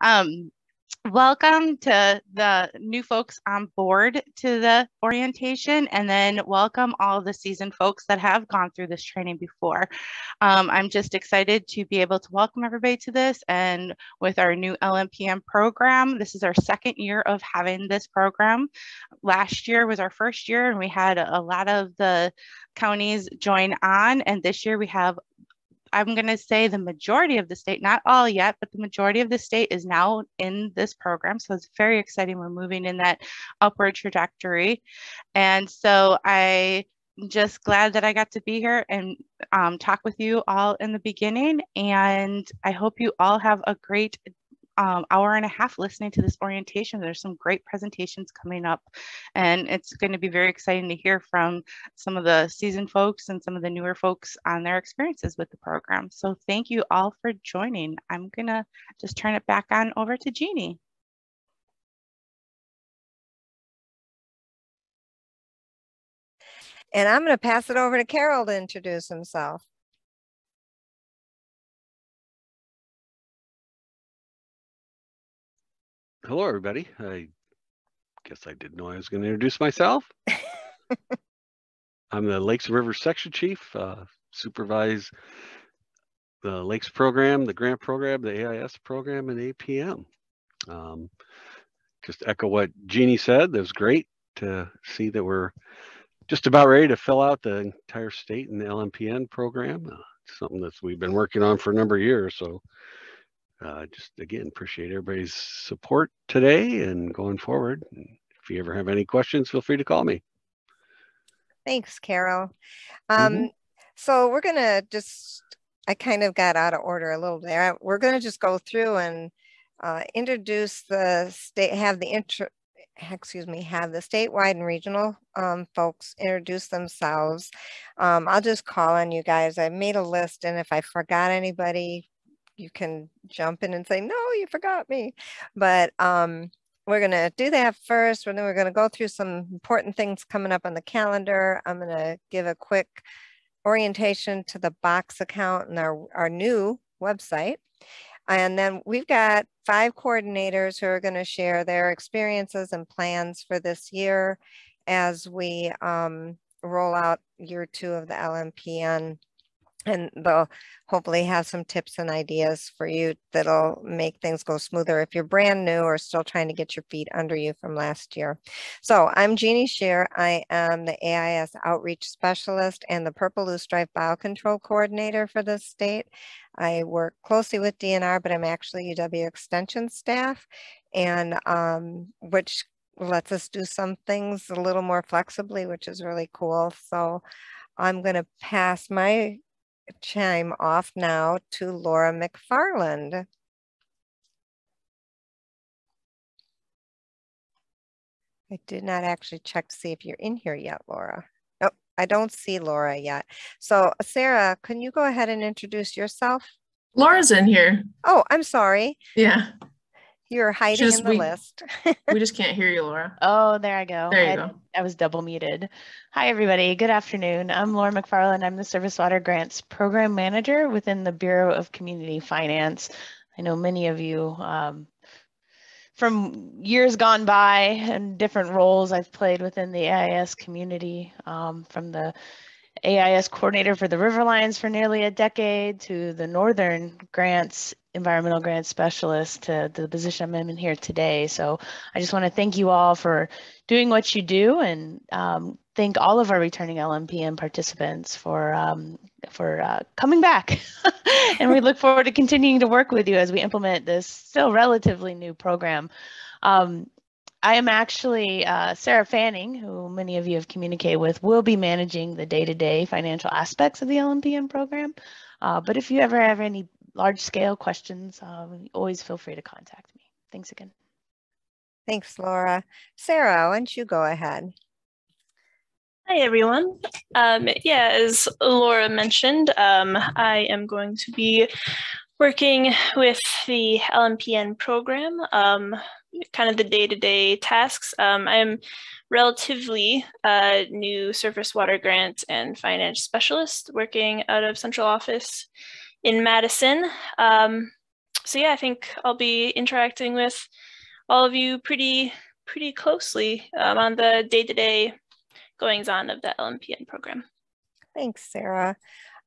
Um, Welcome to the new folks on board to the orientation, and then welcome all the seasoned folks that have gone through this training before. I'm just excited to be able to welcome everybody to this, and with our new LMPN program, this is our second year of having this program. Last year was our first year, and we had a lot of the counties join on, and this year we have, I'm going to say, the majority of the state, not all yet, but the majority of the state is now in this program. So it's very exciting. We're moving in that upward trajectory. And so I'm just glad that I got to be here and talk with you all in the beginning. And I hope you all have a great hour and a half listening to this orientation. There's some great presentations coming up, and it's going to be very exciting to hear from some of the seasoned folks and some of the newer folks on their experiences with the program. So thank you all for joining. I'm going to just turn it back on over to Jeannie. And I'm going to pass it over to Carol to introduce himself. Hello, everybody. I guess I didn't know I was going to introduce myself. I'm the Lakes and Rivers Section Chief, supervise the Lakes program, the grant program, the AIS program, and APM. Just echo what Jeannie said. That was great to see that we're just about ready to fill out the entire state in the LMPN program. Something that we've been working on for a number of years. So just again, appreciate everybody's support today and going forward. If you ever have any questions, feel free to call me. Thanks, Carol. So we're gonna I kind of got out of order a little there. We're gonna just go through and introduce the state, have the statewide and regional folks introduce themselves. I'll just call on you guys. I made a list, and if I forgot anybody, you can jump in and say, no, you forgot me. But we're going to do that first, and then we're going to go through some important things coming up on the calendar. I'm going to give a quick orientation to the Box account and our new website. And then we've got 5 coordinators who are going to share their experiences and plans for this year as we roll out year 2 of the LMPN. And they'll hopefully have some tips and ideas for you that'll make things go smoother if you're brand new or still trying to get your feet under you from last year. So I'm Jeannie Shear. I am the AIS Outreach Specialist and the Purple Loosestrife Biocontrol Coordinator for the state. I work closely with DNR, but I'm actually UW Extension staff, and which lets us do some things a little more flexibly, which is really cool. So I'm going to pass my chime off now to Laura McFarland. I did not actually check to see if you're in here yet, Laura. Oh, I don't see Laura yet. So Sarah, can you go ahead and introduce yourself? Laura's in here. Oh, I'm sorry. Yeah. You're hiding in the list. We just can't hear you, Laura. Oh, there I go. There you go. I was double muted. Hi, everybody. Good afternoon. I'm Laura McFarland. I'm the Service Water Grants Program Manager within the Bureau of Community Finance. I know many of you from years gone by and different roles I've played within the AIS community, from the AIS coordinator for the River Lions for nearly a decade to the Northern Grants environmental grants specialist to the position I'm in here today. So I just want to thank you all for doing what you do, and thank all of our returning LMPN participants for coming back. And we look forward to continuing to work with you as we implement this still relatively new program. I am actually Sarah Fanning, who many of you have communicated with, will be managing the day-to-day financial aspects of the LMPN program. But if you ever have any large-scale questions, always feel free to contact me. Thanks again. Thanks, Laura. Sarah, why don't you go ahead? Hi, everyone. As Laura mentioned, I am going to be working with the LMPN program, kind of the day-to-day tasks. I'm relatively new surface water grant and finance specialist working out of central office in Madison. So yeah, I think I'll be interacting with all of you pretty closely on the day-to-day goings on of the LMPN program. Thanks, Sarah.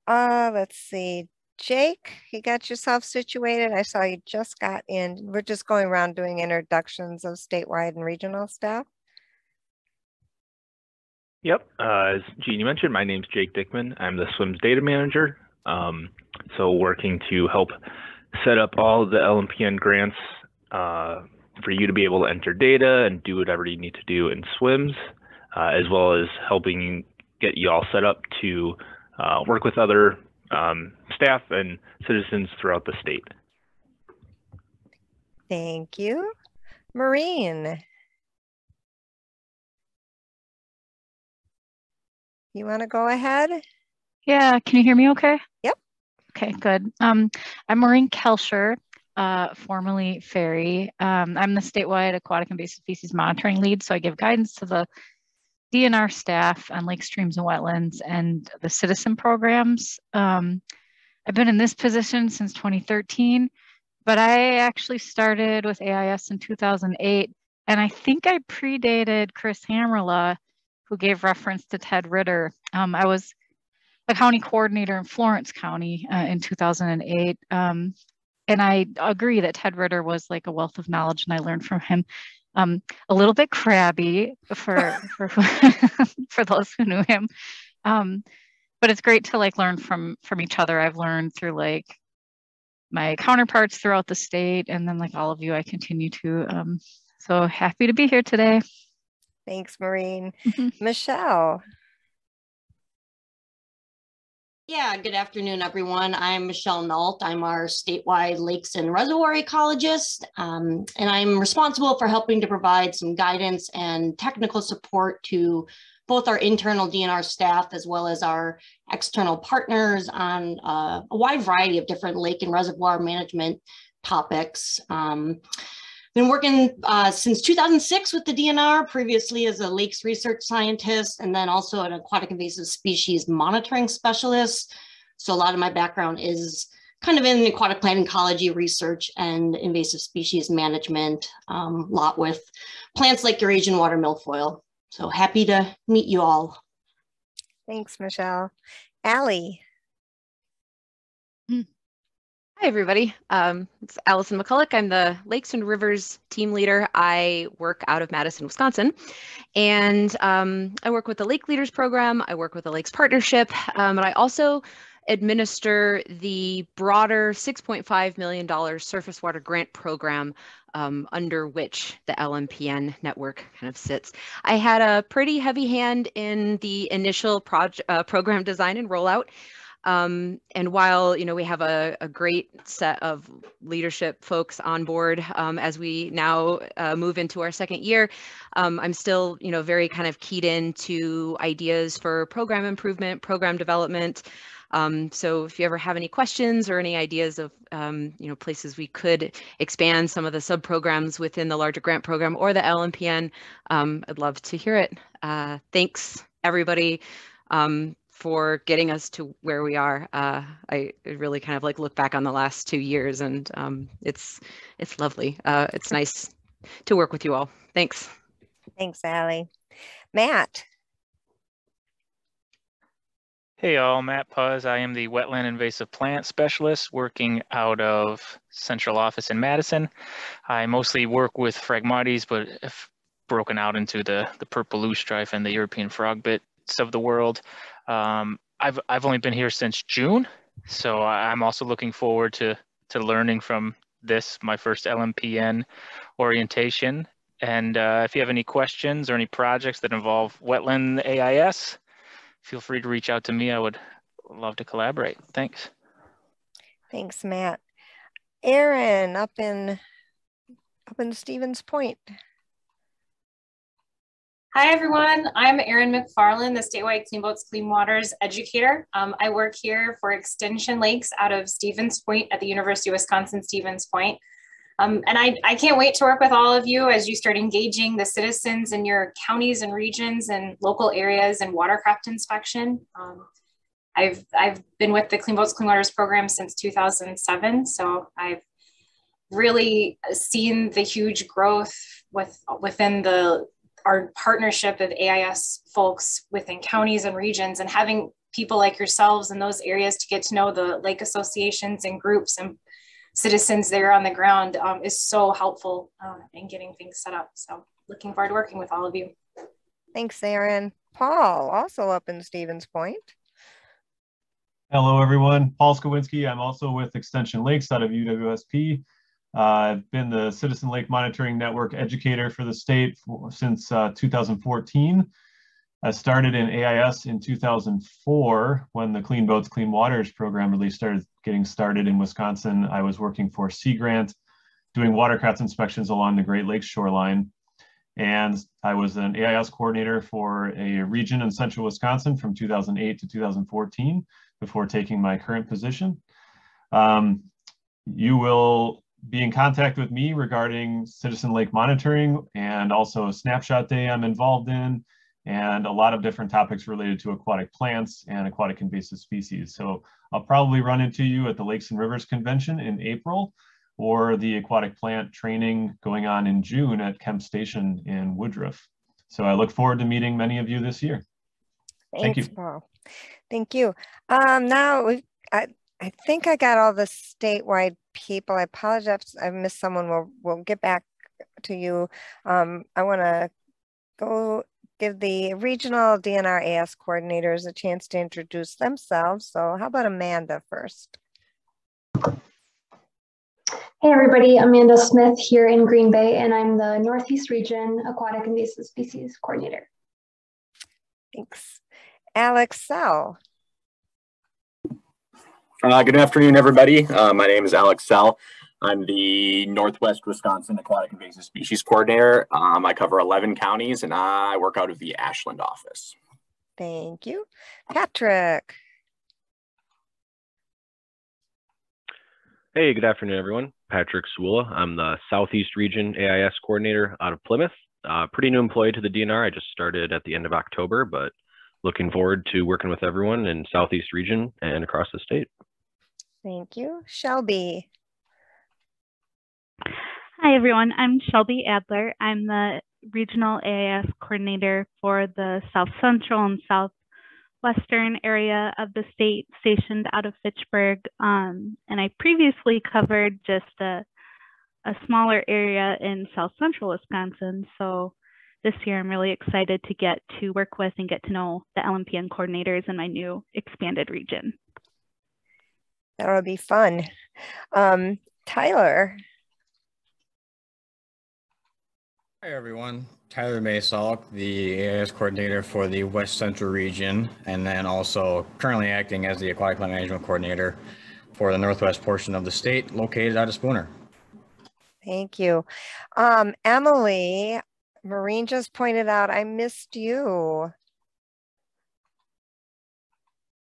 Let's see. Jake, you got yourself situated? I saw you just got in. We're just going around doing introductions of statewide and regional staff. Yep, as Jeannie mentioned, my name's Jake Dickman. I'm the SWIMS data manager. So working to help set up all the LMPN grants for you to be able to enter data and do whatever you need to do in SWIMS, as well as helping get you all set up to work with other staff and citizens throughout the state. Thank you. Maureen. You want to go ahead? Yeah, can you hear me okay? Yep. Okay, good. I'm Maureen Kelso, formerly Ferry. I'm the statewide aquatic invasive species monitoring lead, so I give guidance to the DNR staff on lake streams and wetlands and the citizen programs. I've been in this position since 2013, but I actually started with AIS in 2008, and I think I predated Chris Hammerla, who gave reference to Ted Ritter. I was a county coordinator in Florence County in 2008. And I agree that Ted Ritter was like a wealth of knowledge, and I learned from him. A little bit crabby for for those who knew him. But it's great to like learn from each other. I've learned through like my counterparts throughout the state, and then like all of you, I continue to. So happy to be here today. Thanks, Maureen. Michelle. Yeah, good afternoon, everyone. I'm Michelle Nalt. I'm our statewide lakes and reservoir ecologist, and I'm responsible for helping to provide some guidance and technical support to both our internal DNR staff as well as our external partners on a wide variety of different lake and reservoir management topics. Been working since 2006 with the DNR, previously as a lakes research scientist, and then also an aquatic invasive species monitoring specialist. So a lot of my background is kind of in aquatic plant ecology research and invasive species management, a lot with plants like Eurasian water milfoil. So happy to meet you all. Thanks, Michelle. Allie. Hi, everybody. It's Allison McCulloch. I'm the Lakes and Rivers team leader. I work out of Madison, Wisconsin, and I work with the Lake Leaders Program. I work with the Lakes Partnership, but I also administer the broader $6.5 million surface water grant program under which the LMPN network kind of sits. I had a pretty heavy hand in the initial program design and rollout. And while, you know, we have a great set of leadership folks on board as we now move into our second year, I'm still, you know, very kind of keyed into ideas for program improvement, program development. So if you ever have any questions or any ideas of, you know, places we could expand some of the sub-programs within the larger grant program or the LMPN, I'd love to hear it. Thanks, everybody. For getting us to where we are. I really kind of like look back on the last 2 years, and it's lovely. It's nice to work with you all. Thanks. Thanks, Allie. Matt. Hey all, Matt Puz. I am the Wetland Invasive Plant Specialist working out of Central Office in Madison. I mostly work with Phragmites, but have broken out into the purple loosestrife and the European frogbits of the world. I've only been here since June, so I'm also looking forward to learning from this, my first LMPN orientation. And if you have any questions or any projects that involve wetland AIS, feel free to reach out to me. I would love to collaborate. Thanks. Thanks, Matt. Erin, up in Stevens Point. Hi, everyone. I'm Erin McFarland, the statewide Clean Boats, Clean Waters educator. I work here for Extension Lakes out of Stevens Point at the University of Wisconsin-Stevens Point. And I can't wait to work with all of you as you start engaging the citizens in your counties and regions and local areas in watercraft inspection. I've been with the Clean Boats, Clean Waters program since 2007, so I've really seen the huge growth within our partnership of AIS folks within counties and regions, and having people like yourselves in those areas to get to know the lake associations and groups and citizens there on the ground is so helpful in getting things set up. So looking forward to working with all of you. Thanks, Erin. Paul, also up in Stevens Point. Hello, everyone. Paul Skowinski. I'm also with Extension Lakes out of UWSP. I've been the Citizen Lake Monitoring Network educator for the state since 2014. I started in AIS in 2004 when the Clean Boats, Clean Waters program really started getting started in Wisconsin. I was working for Sea Grant, doing watercraft inspections along the Great Lakes shoreline. And I was an AIS coordinator for a region in central Wisconsin from 2008 to 2014 before taking my current position. You will be in contact with me regarding Citizen Lake monitoring and also a snapshot day I'm involved in, and a lot of different topics related to aquatic plants and aquatic invasive species. So I'll probably run into you at the Lakes and Rivers Convention in April, or the aquatic plant training going on in June at Kemp Station in Woodruff. So I look forward to meeting many of you this year. Thank you. Paul. Thank you. Now, I think I got all the statewide people. I apologize if I missed someone. We'll get back to you. I want to go give the regional DNR AS coordinators a chance to introduce themselves. So how about Amanda first? Hey everybody, Amanda Smith here in Green Bay, and I'm the Northeast Region Aquatic Invasive Species Coordinator. Thanks. Alex Sell. Good afternoon, everybody. My name is Alex Sell. I'm the Northwest Wisconsin Aquatic Invasive Species Coordinator. I cover 11 counties, and I work out of the Ashland office. Thank you. Patrick. Hey, good afternoon, everyone. Patrick Swula. I'm the Southeast Region AIS Coordinator out of Plymouth. Pretty new employee to the DNR. I just started at the end of October, but looking forward to working with everyone in Southeast Region and across the state. Thank you. Shelby. Hi, everyone. I'm Shelby Adler. I'm the Regional AIS Coordinator for the South Central and Southwestern area of the state, stationed out of Fitchburg. And I previously covered just a smaller area in South Central Wisconsin. So this year, I'm really excited to get to work with and get to know the LMPN coordinators in my new expanded region. That'll be fun. Tyler. Hi everyone, Tyler Masalk, the AIS coordinator for the West Central region, and then also currently acting as the Aquatic Plant Management Coordinator for the Northwest portion of the state, located out of Spooner. Thank you. Emily, Maureen just pointed out I missed you.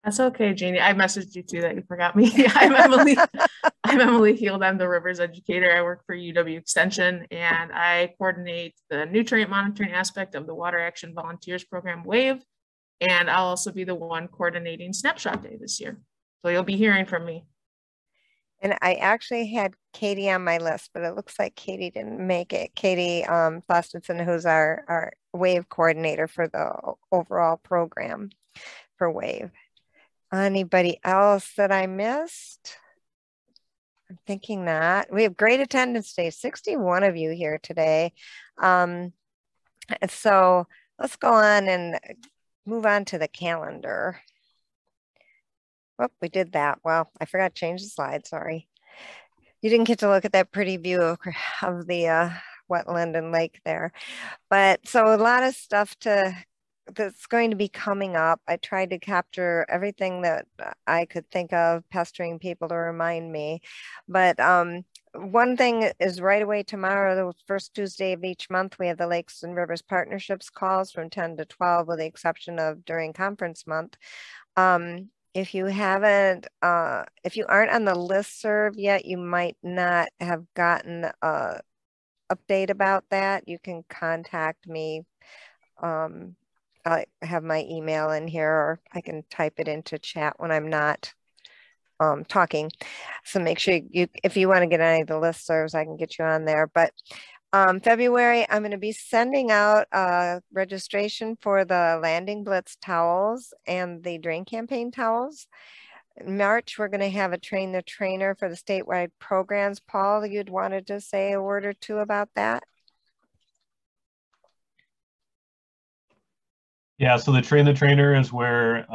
That's okay, Jeannie. I messaged you too that you forgot me. I'm Emily. I'm Emily Heald. I'm the Rivers Educator. I work for UW Extension, and I coordinate the nutrient monitoring aspect of the Water Action Volunteers Program WAVE. And I'll also be the one coordinating Snapshot Day this year. So you'll be hearing from me. And I actually had Katie on my list, but it looks like Katie didn't make it. Katie Flostinson, who's our WAVE coordinator for the overall program for WAVE. Anybody else that I missed? I'm thinking not. We have great attendance today, 61 of you here today. So let's go on and move on to the calendar. Oh, we did that. Well, I forgot to change the slide, sorry. You didn't get to look at that pretty view of the wetland and lake there. But so a lot of stuff that's going to be coming up. I tried to capture everything that I could think of, pestering people to remind me. But one thing is right away tomorrow, the first Tuesday of each month, we have the Lakes and Rivers Partnerships calls from 10 to 12, with the exception of during conference month. If you haven't, if you aren't on the listserv yet, you might not have gotten an update about that. You can contact me. I have my email in here, or I can type it into chat when I'm not talking. So make sure you, if you want to get any of the listservs, I can get you on there. But February, I'm going to be sending out registration for the Landing Blitz towels and the Drain Campaign towels. In March, we're going to have a Train the Trainer for the statewide programs. Paul, you'd wanted to say a word or two about that? Yeah, so the Train the Trainer is where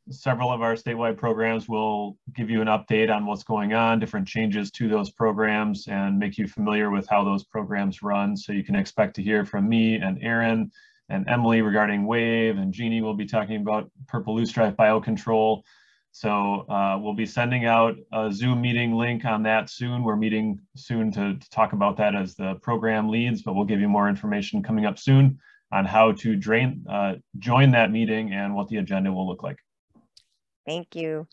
several of our statewide programs will give you an update on what's going on, different changes to those programs, and make you familiar with how those programs run. So you can expect to hear from me and Erin and Emily regarding WAVE, and Jeannie will be talking about purple loosestrife biocontrol. So we'll be sending out a Zoom meeting link on that soon. We're meeting soon to talk about that as the program leads, but we'll give you more information coming up soon on how to join that meeting and what the agenda will look like. Thank you.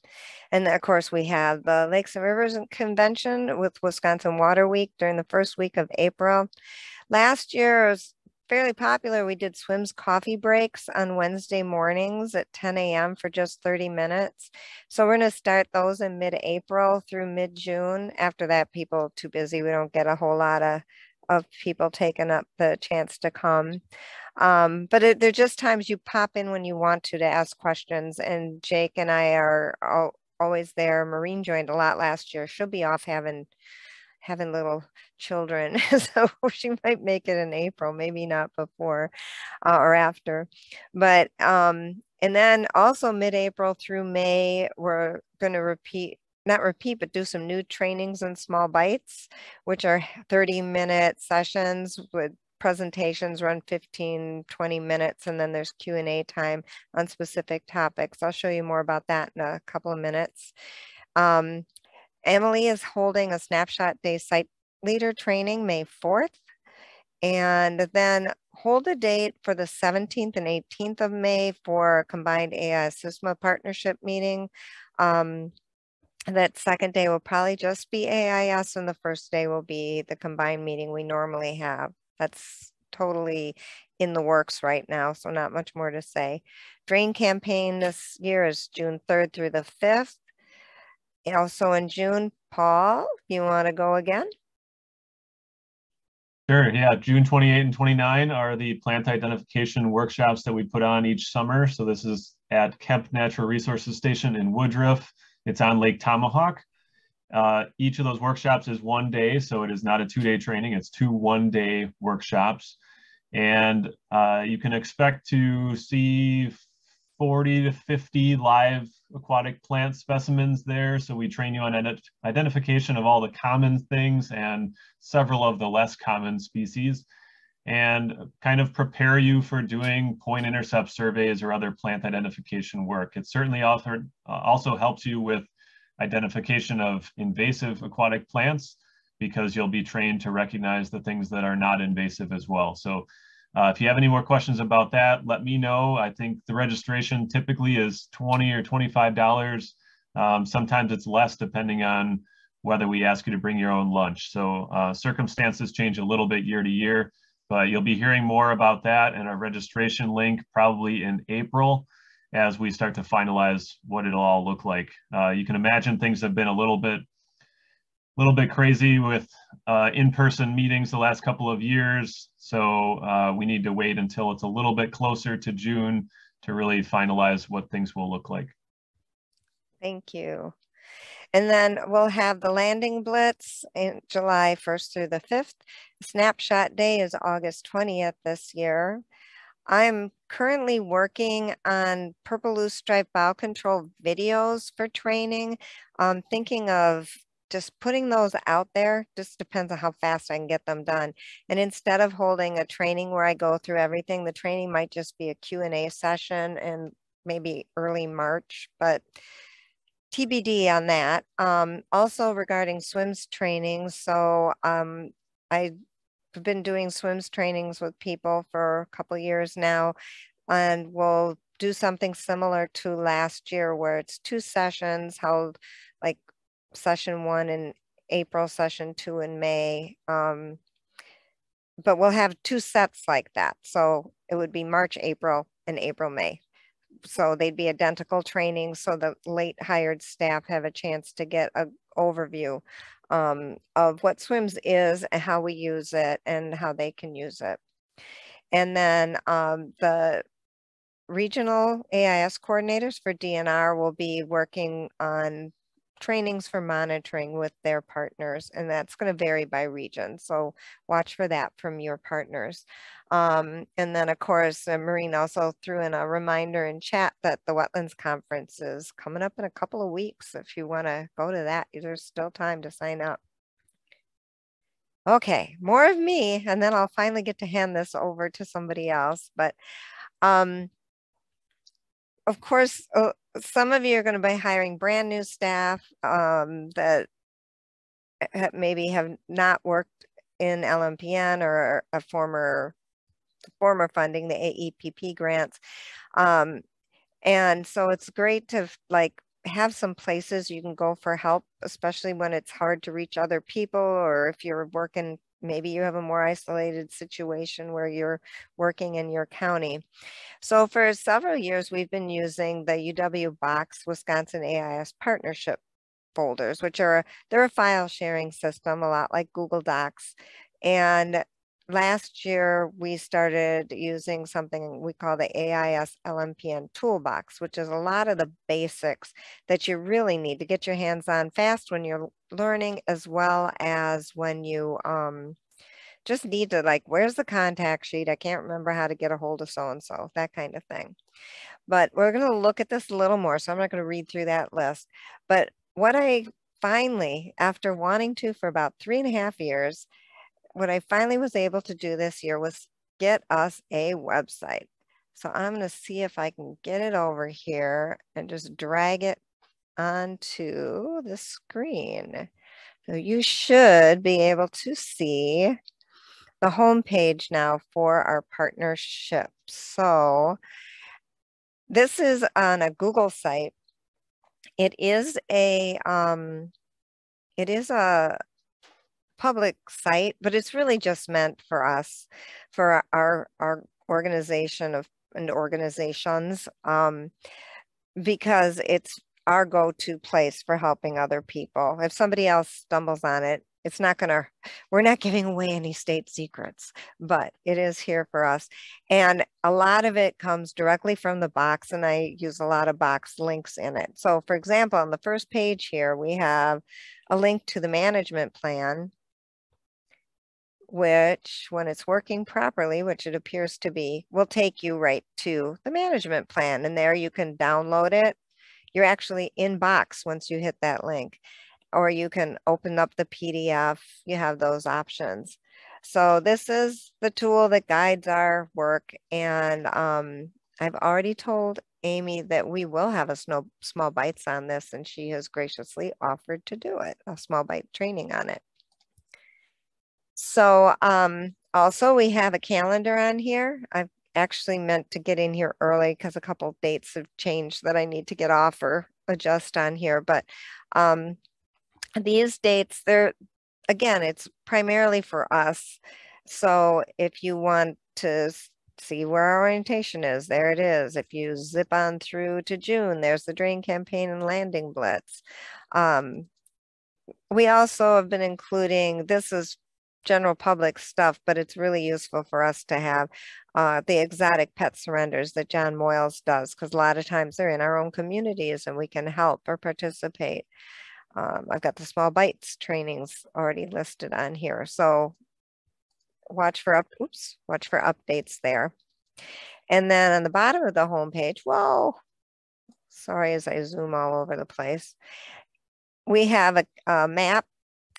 And of course, we have the Lakes and Rivers Convention with Wisconsin Water Week during the first week of April. Last year, it was fairly popular. We did swims coffee breaks on Wednesday mornings at 10 a.m. for just 30 minutes. So we're going to start those in mid-April through mid-June. After that, people are too busy. We don't get a whole lot of people taking up the chance to come. But they're just times you pop in when you want to ask questions. And Jake and I are always there. Maureen joined a lot last year. She'll be off having little children, so she might make it in April, maybe not before or after. But and then also mid-April through May, we're going to not repeat, but do some new trainings in small bites, which are 30-minute sessions with presentations, run 15, 20 minutes, and then there's Q&A time on specific topics. I'll show you more about that in a couple of minutes. Emily is holding a Snapshot Day Site Leader Training May 4th, and then hold a date for the 17th and 18th of May for a combined AI-SYSMA partnership meeting. That second day will probably just be AIS, and the first day will be the combined meeting we normally have. That's totally in the works right now, so not much more to say. Drain campaign this year is June 3rd through the 5th. Also in June, Paul, you want to go again? Sure, yeah. June 28 and 29 are the plant identification workshops that we put on each summer. So this is at Kemp Natural Resources Station in Woodruff. It's on Lake Tomahawk. Each of those workshops is 1 day, so it is not a 2-day training. It's 2 one-day workshops. And you can expect to see 40 to 50 live aquatic plant specimens there. So we train you on identification of all the common things and several of the less common species, and kind of prepare you for doing point intercept surveys or other plant identification work. It certainly also helps you with identification of invasive aquatic plants, because you'll be trained to recognize the things that are not invasive as well. So if you have any more questions about that, let me know. I think the registration typically is $20 or $25. Sometimes it's less depending on whether we ask you to bring your own lunch. So circumstances change a little bit year to year, but you'll be hearing more about that and a registration link probably in April as we start to finalize what it'll all look like. You can imagine things have been a little bit crazy with in-person meetings the last couple of years. So we need to wait until it's a little bit closer to June to really finalize what things will look like. Thank you. And then we'll have the Landing Blitz in July 1st through the 5th. Snapshot Day is August 20th this year. I'm currently working on purple loosestrife biocontrol videos for training. I'm thinking of just putting those out there. Just depends on how fast I can get them done. And instead of holding a training where I go through everything, the training might just be a Q&A session and maybe early March, but TBD on that. Also regarding swims training. So I've been doing swims trainings with people for a couple years now, and we'll do something similar to last year where it's 2 sessions held, like session 1 in April, session 2 in May. But we'll have 2 sets like that. So it would be March, April, and April, May. so they'd be identical training so the late hired staff have a chance to get an overview of what SWIMS is and how we use it and how they can use it. And then the regional AIS coordinators for DNR will be working on trainings for monitoring with their partners, and that's going to vary by region. So watch for that from your partners. And then of course, Maureen also threw in a reminder in chat that the Wetlands Conference is coming up in a couple of weeks. If you want to go to that, there's still time to sign up. Okay, more of me, and then I'll finally get to hand this over to somebody else. But of course, some of you are going to be hiring brand new staff that maybe have not worked in LMPN or a former funding, the AEPP grants. And so it's great to like have some places you can go for help, especially when it's hard to reach other people, or if you're working, maybe you have a more isolated situation where you're working in your county. So for several years, we've been using the UW Box Wisconsin AIS Partnership folders, which are, they're a file sharing system, a lot like Google Docs. And last year, we started using something we call the AIS LMPN Toolbox, which is a lot of the basics that you really need to get your hands on fast when you're learning, as well as when you just need to, like, where's the contact sheet? I can't remember how to get a hold of so-and-so, that kind of thing. But we're going to look at this a little more, so I'm not going to read through that list. But what I finally, after wanting to for about 3.5 years, what I finally was able to do this year was get us a website. So I'm going to see if I can get it over here and just drag it onto the screen. So you should be able to see the home page now for our partnership. So this is on a Google site. It is a public site, but it's really just meant for us, for our organization and organizations, because it's our go-to place for helping other people. If somebody else stumbles on it, it's not gonna, we're not giving away any state secrets, but it is here for us. And a lot of it comes directly from the box, and I use a lot of box links in it. So for example, on the first page here, we have a link to the management plan, which when it's working properly, which it appears to be, will take you right to the management plan. And there you can download it. You're actually in box once you hit that link, or you can open up the PDF. You have those options. So this is the tool that guides our work. And I've already told Amy that we will have a small bites on this, and she has graciously offered to do it, a small bite training on it. So also we have a calendar on here. I've actually meant to get in here early because a couple of dates have changed that I need to get off or adjust on here. But these dates, again, it's primarily for us. So if you want to see where our orientation is, there it is. If you zip on through to June, there's the drain campaign and landing blitz. We also have been including, this is general public stuff, but it's really useful for us to have the exotic pet surrenders that John Moyles does, because a lot of times they're in our own communities and we can help or participate. I've got the small bites trainings already listed on here. So watch for updates there. And then on the bottom of the homepage, whoa, sorry as I zoom all over the place, we have a map.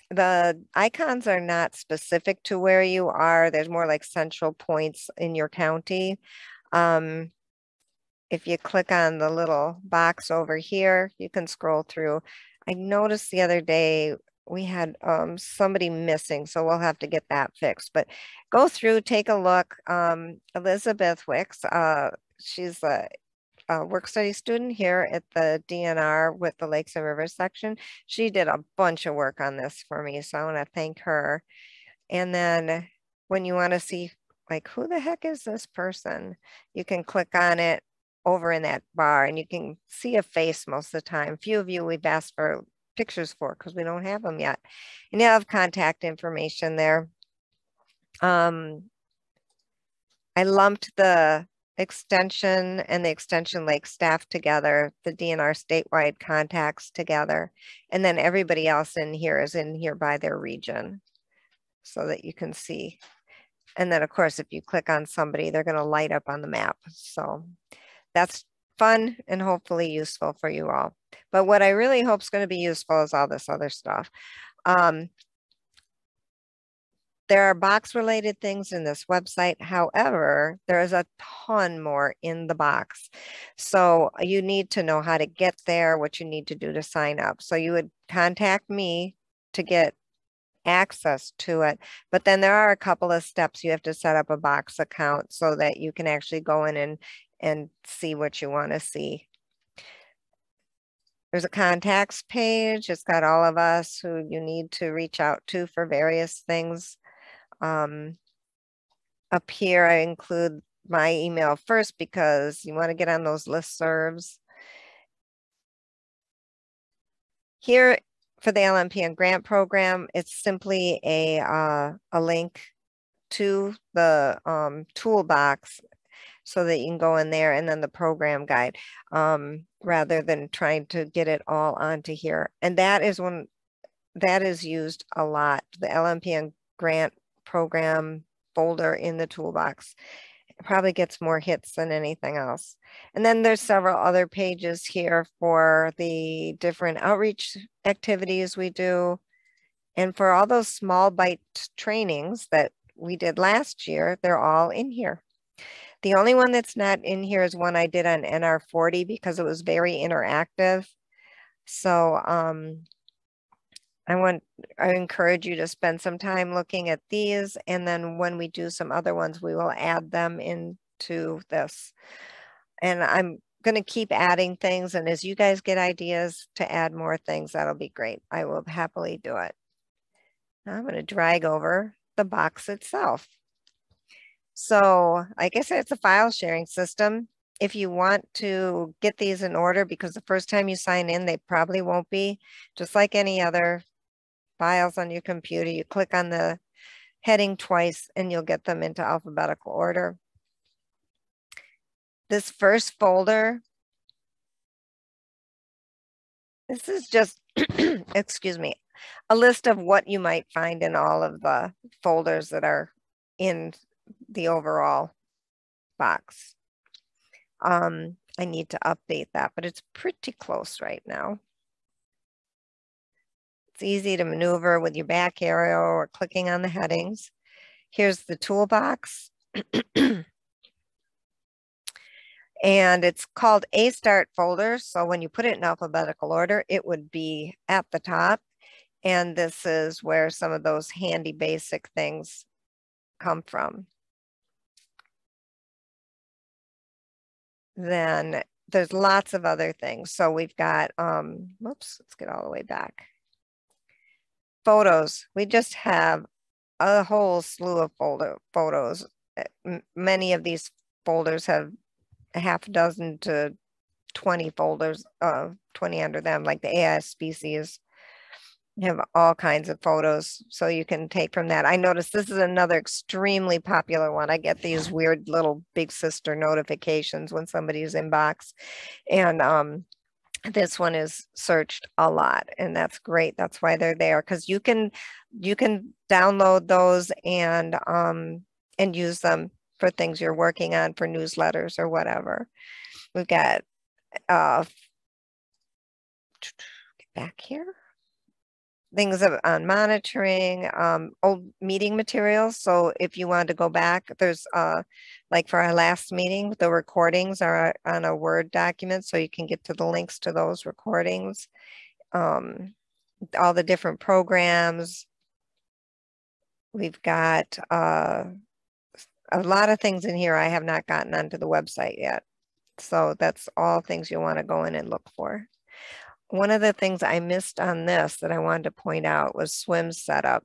The icons are not specific to where you are. There's more like central points in your county. If you click on the little box over here, you can scroll through. I noticed the other day we had somebody missing, so we'll have to get that fixed. But go through, take a look. Elizabeth Wicks, she's a work study student here at the DNR with the Lakes and Rivers section. She did a bunch of work on this for me, so I want to thank her. And then when you want to see, like, who the heck is this person, you can click on it, over in that bar, and you can see a face most of the time. A few of you we've asked for pictures for because we don't have them yet. And you have contact information there. I lumped the extension and the extension lake staff together, the DNR statewide contacts together, and then everybody else in here is in here by their region so that you can see. And then of course, if you click on somebody, they're going to light up on the map. So that's fun and hopefully useful for you all. But what I really hope is going to be useful is all this other stuff. There are box related things in this website. However, there is a ton more in the box. So you need to know how to get there, what you need to do to sign up. So you would contact me to get access to it. But then there are a couple of steps. You have to set up a box account so that you can actually go in and see what you want to see. There's a contacts page. It's got all of us who you need to reach out to for various things. Up here, I include my email first because you want to get on those listservs. Here for the LMPN grant program, it's simply a link to the Toolbox so that you can go in there and then the program guide rather than trying to get it all onto here. And that is one that is used a lot, the LMPN grant program folder in the Toolbox. It probably gets more hits than anything else. And then there's several other pages here for the different outreach activities we do. And for all those small bite trainings that we did last year, they're all in here. The only one that's not in here is one I did on NR40 because it was very interactive. So I encourage you to spend some time looking at these, and then when we do some other ones, we will add them into this. And I'm going to keep adding things, and as you guys get ideas to add more things, that'll be great. I will happily do it. Now I'm going to drag over the box itself. So like I said, it's a file sharing system. If you want to get these in order, because the first time you sign in, they probably won't be, just like any other files on your computer, you click on the heading twice and you'll get them into alphabetical order. This first folder, this is just, excuse me, a list of what you might find in all of the folders that are in the overall box. I need to update that, but it's pretty close right now. It's easy to maneuver with your back arrow or clicking on the headings. Here's the toolbox. And it's called a start folder. So when you put it in alphabetical order, it would be at the top. And this is where some of those handy basic things come from. Then there's lots of other things. So we've got, whoops, let's get all the way back. Photos. We just have a whole slew of photos. Many of these folders have a half dozen to 20 folders, 20 under them, like the AIS species. You have all kinds of photos, so you can take from that. I noticed this is another extremely popular one. I get these weird little big sister notifications when somebody's inbox, and this one is searched a lot, and that's great. That's why they're there, because you can download those and use them for things you're working on, for newsletters or whatever. We've got get back here. Things on monitoring, old meeting materials. So if you want to go back, there's like for our last meeting, the recordings are on a Word document, so you can get to the links to those recordings. All the different programs. We've got a lot of things in here I have not gotten onto the website yet. So that's all things you'll want to go in and look for. One of the things I missed on this that I wanted to point out was swim setup,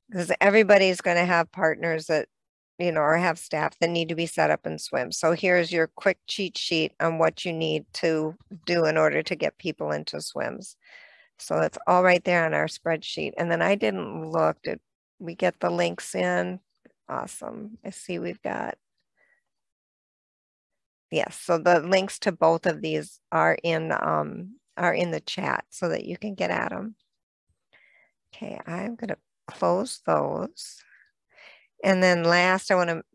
because everybody's going to have partners that you know, or have staff that need to be set up in swims. So here's your quick cheat sheet on what you need to do in order to get people into swims. So it's all right there on our spreadsheet. And then I didn't look, did we get the links in? Awesome. I see we've got, yes. So the links to both of these are in the chat so that you can get at them. Okay, I'm gonna close those. And then last,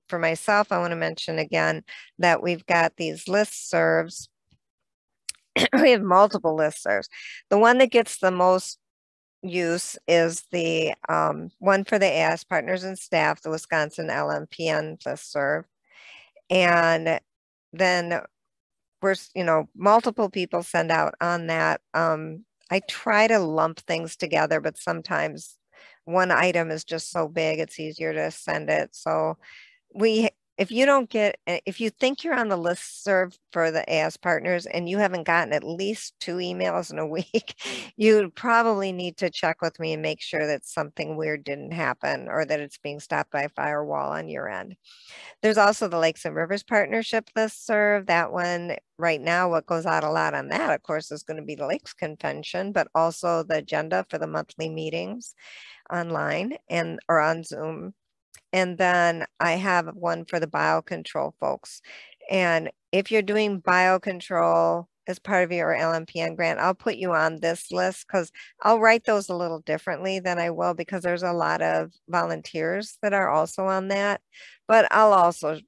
for myself, I want to mention again that we've got these listservs. We have multiple listservs. The one that gets the most use is the one for the AS partners and staff, the Wisconsin LMPN listserv. And then we're, you know, multiple people send out on that. I try to lump things together, but sometimes one item is just so big, it's easier to send it. So if you think you're on the listserv for the AS partners and you haven't gotten at least 2 emails in a week, you probably need to check with me and make sure that something weird didn't happen or that it's being stopped by a firewall on your end. There's also the Lakes and Rivers Partnership listserv. That one right now, what goes out a lot on that, of course, is going to be the Lakes Convention, but also the agenda for the monthly meetings online or on Zoom. And then I have one for the biocontrol folks. And if you're doing biocontrol as part of your LMPN grant, I'll put you on this list because I'll write those a little differently than I will because there's a lot of volunteers that are also on that. But I'll also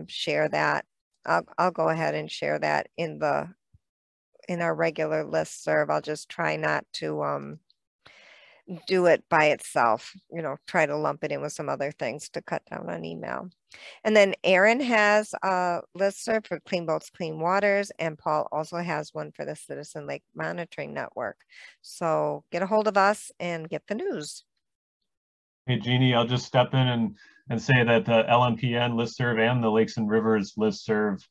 share that. I'll go ahead and share that in our regular listserv. I'll just try not to do it by itself, you know, try to lump it in with some other things to cut down on email. And then Erin has a listserv for Clean Boats, Clean Waters, and Paul also has one for the Citizen Lake Monitoring Network. So get a hold of us and get the news. Hey, Jeannie, I'll just step in and say that the LMPN listserv and the Lakes and Rivers listserv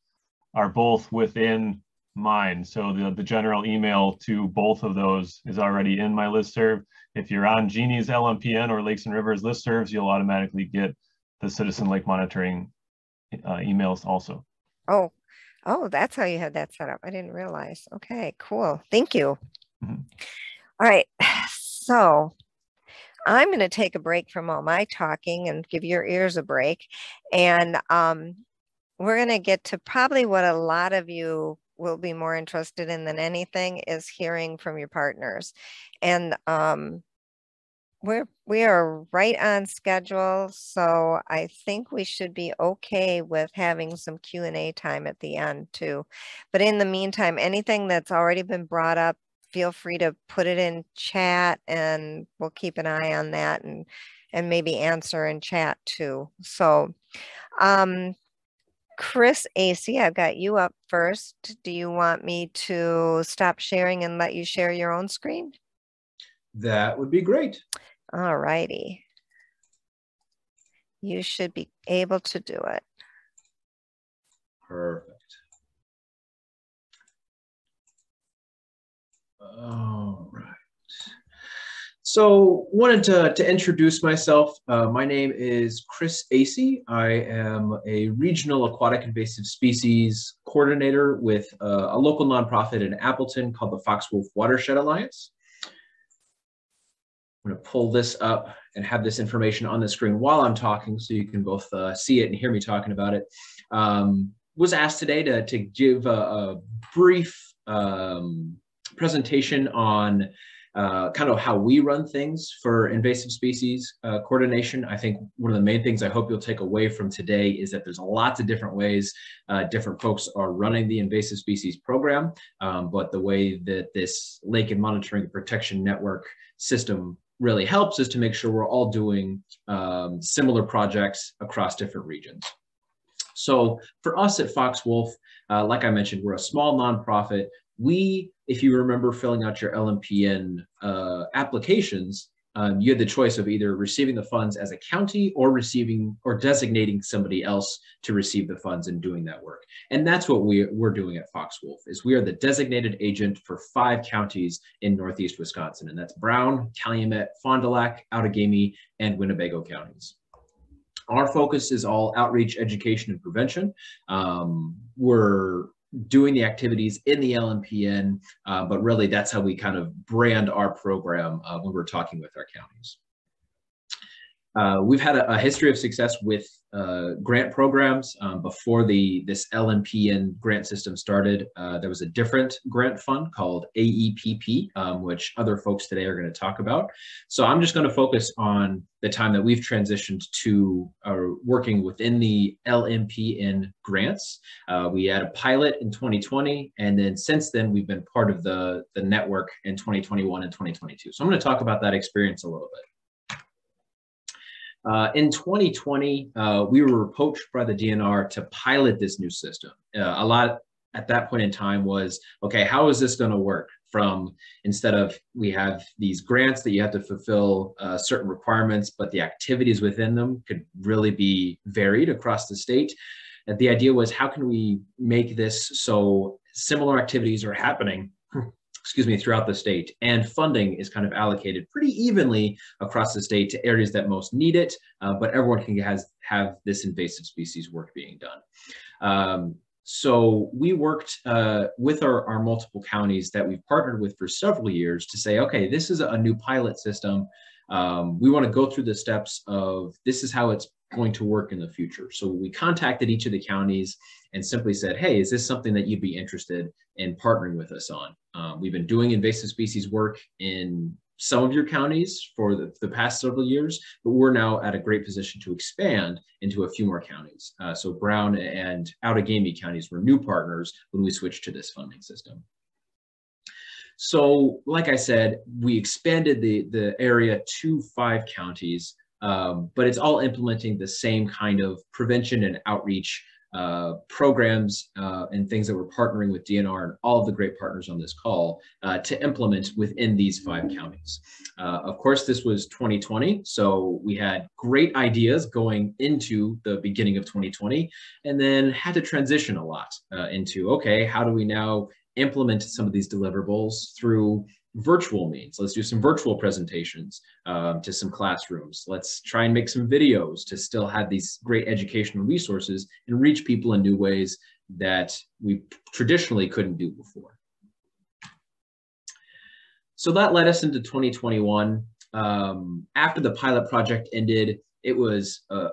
are both within mine. So the general email to both of those is already in my listserv. If you're on Jeannie's LMPN or Lakes and Rivers listservs, you'll automatically get the Citizen Lake Monitoring emails also. Oh, that's how you had that set up. I didn't realize. Okay, cool. Thank you. Mm-hmm. All right, so I'm going to take a break from all my talking and give your ears a break. And we're going to get to probably what a lot of you will be more interested in than anything is hearing from your partners. And we are right on schedule. So I think we should be okay with having some Q&A time at the end too. But in the meantime, anything that's already been brought up, feel free to put it in chat and we'll keep an eye on that and maybe answer in chat too. So Chris Acey, I've got you up first. Do you want me to stop sharing and let you share your own screen? That would be great. All righty. You should be able to do it. Perfect. All right. So wanted to introduce myself. My name is Chris Acey. I am a regional aquatic invasive species coordinator with a local nonprofit in Appleton called the Fox-Wolf Watershed Alliance. I'm going to pull this up and have this information on the screen while I'm talking so you can both see it and hear me talking about it. Was asked today to give a brief presentation on kind of how we run things for invasive species coordination. I think one of the main things I hope you'll take away from today is that there's lots of different ways different folks are running the invasive species program, but the way that this Lake and Monitoring and Protection Network system really helps is to make sure we're all doing similar projects across different regions. So for us at Fox-Wolf, like I mentioned, we're a small nonprofit. We, if you remember filling out your LMPN applications, you had the choice of either receiving the funds as a county or receiving or designating somebody else to receive the funds and doing that work. And that's what we're doing at Fox-Wolf, is we are the designated agent for 5 counties in Northeast Wisconsin. And that's Brown, Calumet, Fond du Lac, Outagamie, and Winnebago counties. Our focus is all outreach, education, and prevention. We're doing the activities in the LMPN, but really that's how we kind of brand our program when we're talking with our counties. We've had a history of success with grant programs. Before this LMPN grant system started, there was a different grant fund called AEPP, which other folks today are going to talk about. So I'm just going to focus on the time that we've transitioned to working within the LMPN grants. We had a pilot in 2020, and then since then we've been part of the network in 2021 and 2022. So I'm going to talk about that experience a little bit. In 2020, we were approached by the DNR to pilot this new system. A lot at that point in time was, okay, how is this going to work? From instead of we have these grants that you have to fulfill certain requirements, but the activities within them could really be varied across the state. And the idea was, how can we make this so similar activities are happening excuse me, throughout the state, and funding is kind of allocated pretty evenly across the state to areas that most need it, but everyone can have this invasive species work being done. So we worked with our multiple counties that we've partnered with for several years to say, okay, this is a new pilot system. We want to go through the steps of this is how it's going to work in the future. So we contacted each of the counties and simply said, hey, is this something that you'd be interested in partnering with us on? We've been doing invasive species work in some of your counties for the past several years, but we're now at a great position to expand into a few more counties. So Brown and Outagamie counties were new partners when we switched to this funding system. So like I said, we expanded the area to 5 counties, but it's all implementing the same kind of prevention and outreach programs and things that we're partnering with DNR and all of the great partners on this call to implement within these 5 counties. Of course, this was 2020, so we had great ideas going into the beginning of 2020, and then had to transition a lot into, okay, how do we now implement some of these deliverables through virtual means? Let's do some virtual presentations to some classrooms. Let's try and make some videos to still have these great educational resources and reach people in new ways that we traditionally couldn't do before. So that led us into 2021. After the pilot project ended, it was a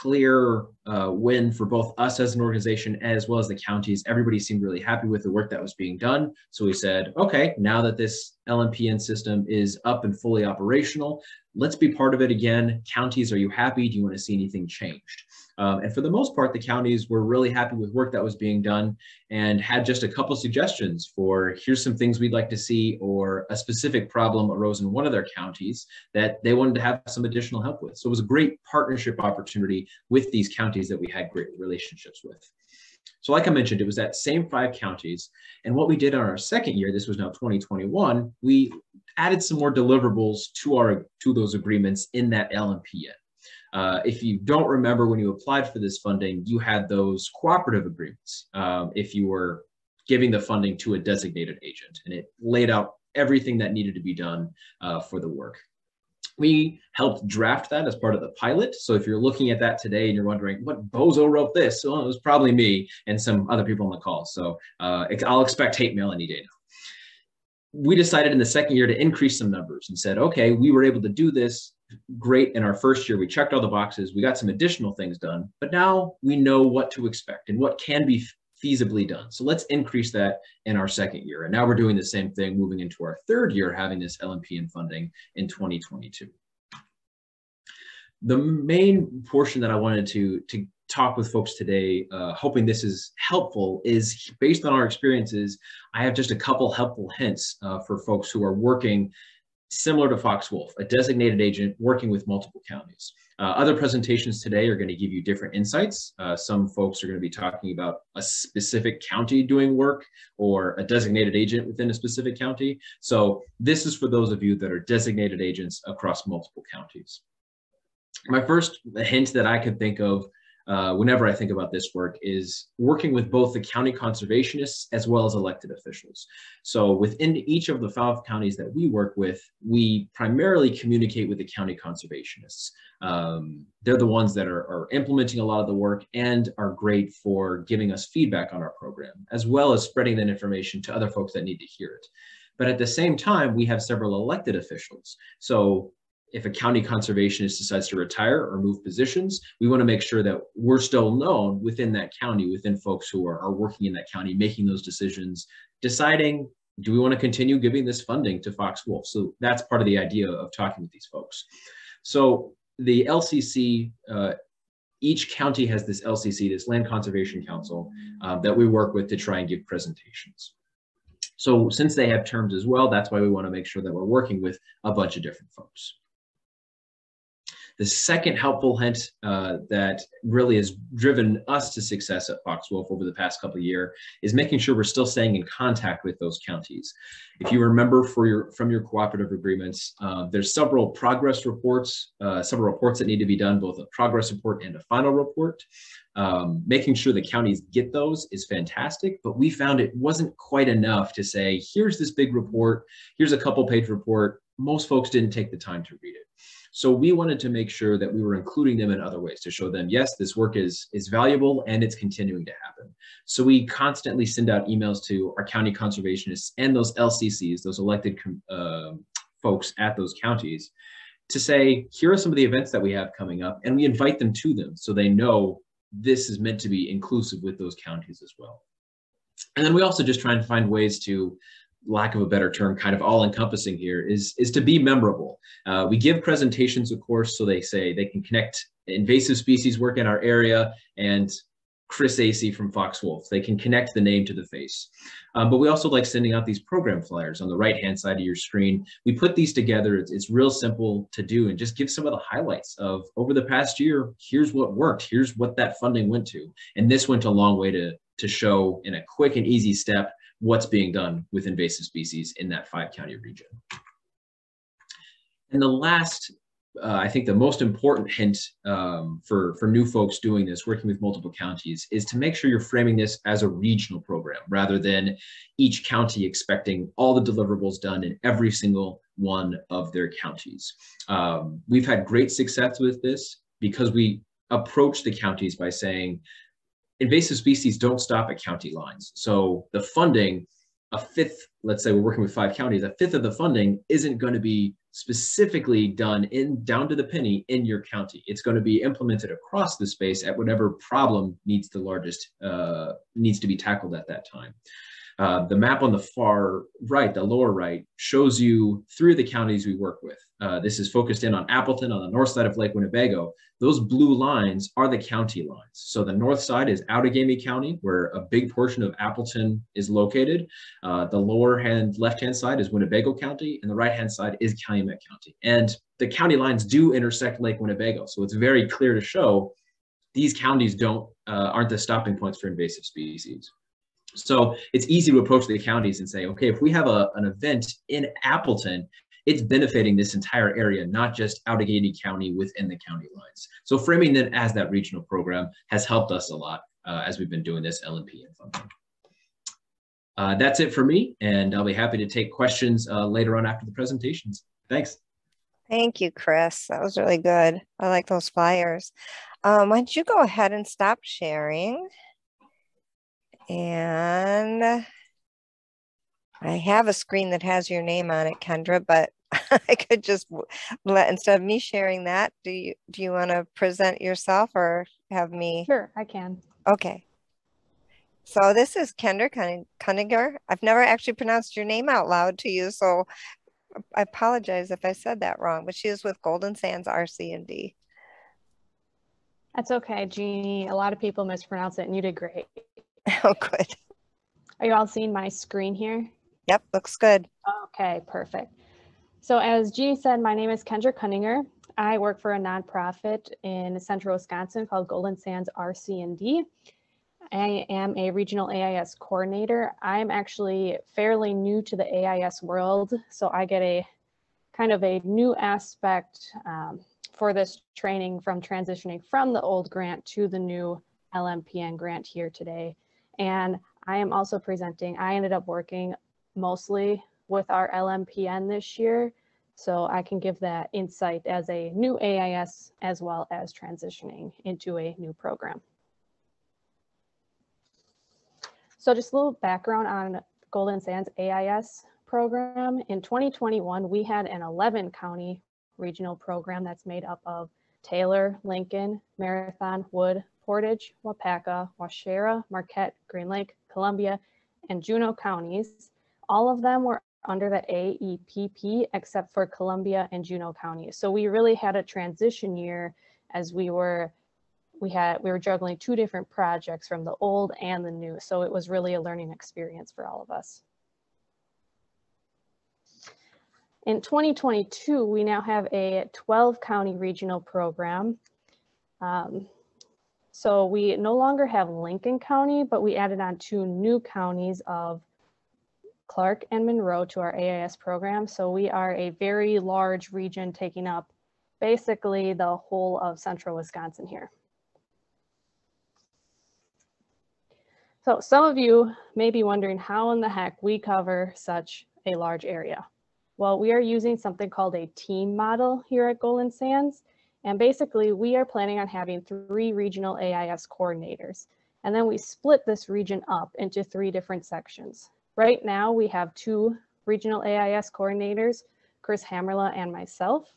clear win for both us as an organization as well as the counties. Everybody seemed really happy with the work that was being done. So we said, okay, now that this LMPN system is up and fully operational, let's be part of it again. Counties, are you happy? Do you want to see anything changed? And for the most part, the counties were really happy with work that was being done and had just a couple suggestions for, here's some things we'd like to see, or a specific problem arose in one of their counties that they wanted to have some additional help with. So it was a great partnership opportunity with these counties that we had great relationships with. So like I mentioned, it was that same 5 counties. And what we did on our second year, this was now 2021, we added some more deliverables to those agreements in that LMPN. If you don't remember, when you applied for this funding, you had those cooperative agreements if you were giving the funding to a designated agent, and it laid out everything that needed to be done for the work. We helped draft that as part of the pilot. So if you're looking at that today and you're wondering, what bozo wrote this? Well, it was probably me and some other people on the call. So I'll expect hate mail any day now. We decided in the second year to increase some numbers and said, okay, we were able to do this great in our first year. We checked all the boxes. We got some additional things done, but now we know what to expect and what can be feasibly done. So let's increase that in our second year. And now we're doing the same thing moving into our third year, having this LMPN funding in 2022. The main portion that I wanted to talk with folks today, hoping this is helpful, is based on our experiences. I have just a couple helpful hints for folks who are working similar to Fox Wolf, a designated agent working with multiple counties. Other presentations today are going to give you different insights. Some folks are going to be talking about a specific county doing work or a designated agent within a specific county. So this is for those of you that are designated agents across multiple counties. My first hint that I could think of whenever I think about this work is working with both the county conservationists as well as elected officials. So within each of the 5 counties that we work with, we primarily communicate with the county conservationists. They're the ones that are implementing a lot of the work and are great for giving us feedback on our program, as well as spreading that information to other folks that need to hear it. But at the same time, we have several elected officials. So if a county conservationist decides to retire or move positions, we want to make sure that we're still known within that county, within folks who are working in that county, making those decisions, deciding, do we want to continue giving this funding to Fox Wolf? So that's part of the idea of talking with these folks. So the LCC, each county has this LCC, this Land Conservation Council, that we work with to try and give presentations. So since they have terms as well, that's why we want to make sure that we're working with a bunch of different folks. The second helpful hint that really has driven us to success at Fox Wolf over the past couple of years is making sure we're still staying in contact with those counties. If you remember from your cooperative agreements, there's several progress reports, several reports that need to be done, both a progress report and a final report. Making sure the counties get those is fantastic, but we found it wasn't quite enough to say, here's this big report, here's a couple-page report. Most folks didn't take the time to read it. So we wanted to make sure that we were including them in other ways to show them, yes, this work is valuable and it's continuing to happen. So we constantly send out emails to our county conservationists and those LCCs, those elected folks at those counties, to say, here are some of the events that we have coming up, and we invite them to them so they know this is meant to be inclusive with those counties as well. And then we also just try and find ways to, lack of a better term, kind of all encompassing here, is to be memorable. We give presentations, of course, so they say they can connect invasive species work in our area and Chris Acey from Fox Wolf. They can connect the name to the face. But we also like sending out these program flyers on the right-hand side of your screen. We put these together. It's real simple to do and just give some of the highlights of over the past year, here's what worked, here's what that funding went to. And this went a long way to show in a quick and easy step what's being done with invasive species in that 5-county region. And the last, I think the most important hint for new folks doing this, working with multiple counties, is to make sure you're framing this as a regional program rather than each county expecting all the deliverables done in every single one of their counties. We've had great success with this because we approach the counties by saying, invasive species don't stop at county lines. So the funding, a fifth, let's say we're working with 5 counties, a fifth of the funding isn't going to be specifically done down to the penny in your county. It's going to be implemented across the space at whatever problem needs the largest, needs to be tackled at that time. The map on the far right, the lower right, shows you 3 of the counties we work with. This is focused in on Appleton on the north side of Lake Winnebago. Those blue lines are the county lines. So the north side is Outagamie County, where a big portion of Appleton is located. The left-hand side is Winnebago County, and the right-hand side is Calumet County. And the county lines do intersect Lake Winnebago. So it's very clear to show these counties aren't the stopping points for invasive species. So it's easy to approach the counties and say, okay, if we have an event in Appleton, it's benefiting this entire area, not just Outagamie County within the county lines. So framing it as that regional program has helped us a lot as we've been doing this LMPN funding. That's it for me, and I'll be happy to take questions later on after the presentations. Thanks. Thank you, Chris. That was really good. I like those flyers. Why don't you go ahead and stop sharing? And I have a screen that has your name on it, Kendra, but I could just instead of me sharing that, do you want to present yourself or have me? Sure, I can. Okay. So this is Kendra Cunninger. I've never actually pronounced your name out loud to you, so I apologize if I said that wrong, but she is with Golden Sands RC&D. That's okay, Jeannie. A lot of people mispronounce it and you did great. Oh, good. Are you all seeing my screen here? Yep, looks good. Okay, perfect. So as Jeannie said, my name is Kendra Cunninger. I work for a nonprofit in central Wisconsin called Golden Sands RC&D. I am a regional AIS coordinator. I'm actually fairly new to the AIS world, so I get a kind of a new aspect for this training from transitioning from the old grant to the new LMPN grant here today. And I am also presenting, I ended up working mostly with our LMPN this year, so I can give that insight as a new AIS as well as transitioning into a new program. So just a little background on Golden Sands AIS program. In 2021, we had an 11 county regional program that's made up of Taylor, Lincoln, Marathon, Wood, Portage, Wapaka, Waushara, Marquette, Green Lake, Columbia, and Juneau counties. All of them were under the AEPP except for Columbia and Juneau counties. So we really had a transition year as we were juggling two different projects from the old and the new. So it was really a learning experience for all of us. In 2022, we now have a 12 county regional program. So we no longer have Lincoln County, but we added on 2 new counties of Clark and Monroe to our AIS program. So we are a very large region taking up basically the whole of central Wisconsin here. So some of you may be wondering how in the heck we cover such a large area. Well, we are using something called a team model here at Golden Sands. And basically we are planning on having 3 regional AIS coordinators. And then we split this region up into 3 different sections. Right now we have 2 regional AIS coordinators, Chris Hammerla and myself.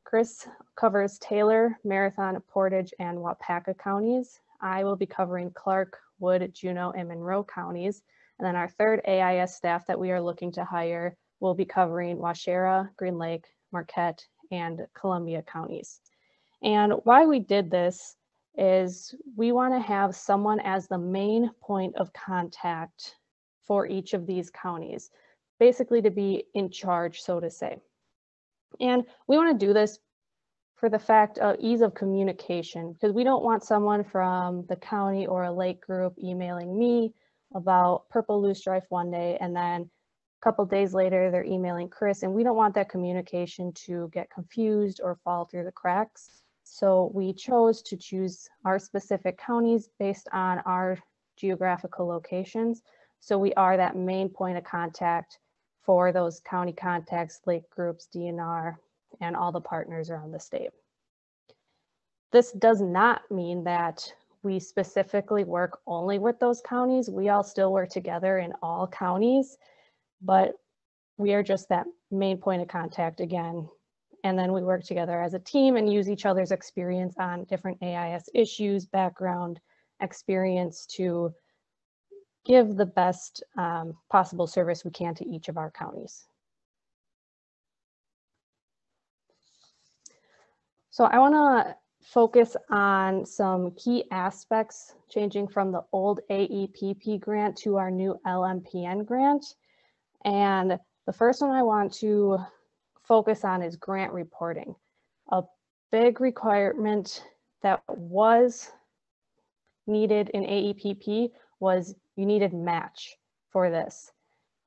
Chris covers Taylor, Marathon, Portage, and Wapaka counties. I will be covering Clark, Wood, Juneau, and Monroe counties. And then our 3rd AIS staff that we are looking to hire will be covering Waushara, Green Lake, Marquette, and Columbia counties. And why we did this is we want to have someone as the main point of contact for each of these counties, basically to be in charge, so to say. And we want to do this for the fact of ease of communication, because we don't want someone from the county or a lake group emailing me about purple loosestrife one day, and then a couple days later they're emailing Chris, and we don't want that communication to get confused or fall through the cracks. So we chose to choose our specific counties based on our geographical locations. So we are that main point of contact for those county contacts, lake groups, DNR, and all the partners around the state. This does not mean that we specifically work only with those counties. We all still work together in all counties, but we are just that main point of contact again. And then we work together as a team and use each other's experience on different AIS issues, background experience to give the best possible service we can to each of our counties. So I want to focus on some key aspects changing from the old AEPP grant to our new LMPN grant. And the first one I want to focus on is grant reporting. A big requirement that was needed in AEPP was you needed match for this.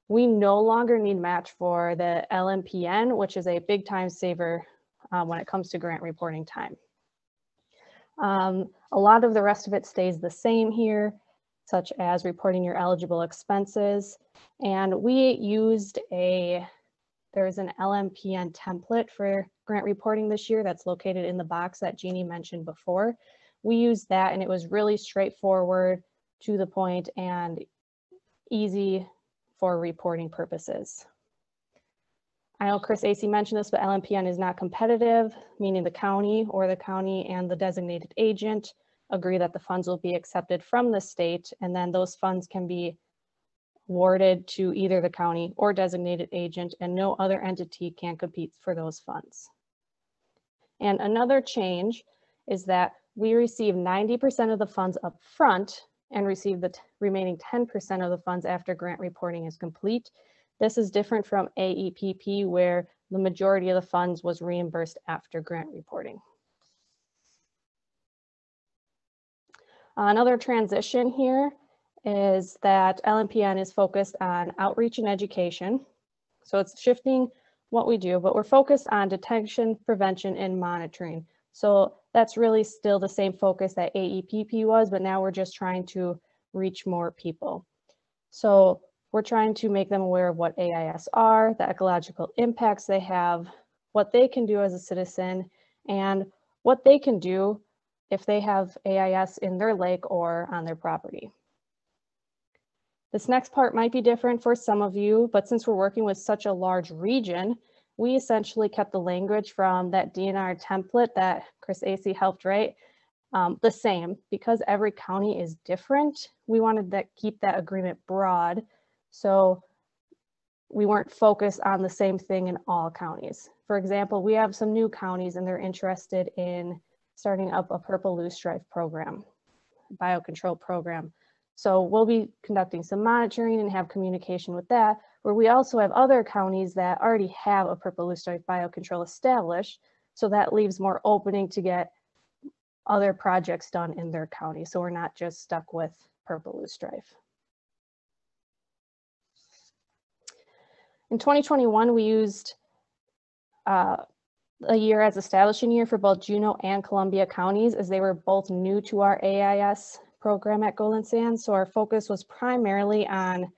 We no longer need match for the LMPN, which is a big time saver when it comes to grant reporting time. A lot of the rest of it stays the same here, such as reporting your eligible expenses. And we used there's an LMPN template for grant reporting this year that's located in the box that Jeannie mentioned before. We used that and it was really straightforward, to the point, and easy for reporting purposes. I know Chris Acey mentioned this, but LMPN is not competitive, meaning the county and the designated agent agree that the funds will be accepted from the state, and then those funds can be awarded to either the county or designated agent, and no other entity can compete for those funds. And another change is that we receive 90% of the funds up front and receive the remaining 10% of the funds after grant reporting is complete. This is different from AEPP, where the majority of the funds was reimbursed after grant reporting. Another transition here is that LMPN is focused on outreach and education. So it's shifting what we do, but we're focused on detection, prevention, and monitoring. So that's really still the same focus that AEPP was, but now we're just trying to reach more people. So we're trying to make them aware of what AIS are, the ecological impacts they have, what they can do as a citizen, and what they can do if they have AIS in their lake or on their property. This next part might be different for some of you, but since we're working with such a large region, we essentially kept the language from that DNR template that Chris Acey helped write the same. Because every county is different, we wanted to keep that agreement broad, so we weren't focused on the same thing in all counties. For example, we have some new counties and they're interested in starting up a purple loosestrife program, biocontrol program. So we'll be conducting some monitoring and have communication with that, where we also have other counties that already have a purple loosestrife biocontrol established. So that leaves more opening to get other projects done in their county. So we're not just stuck with purple loosestrife. In 2021, we used a year as establishing year for both Juneau and Columbia counties, as they were both new to our AIS program at Golden Sands. So our focus was primarily on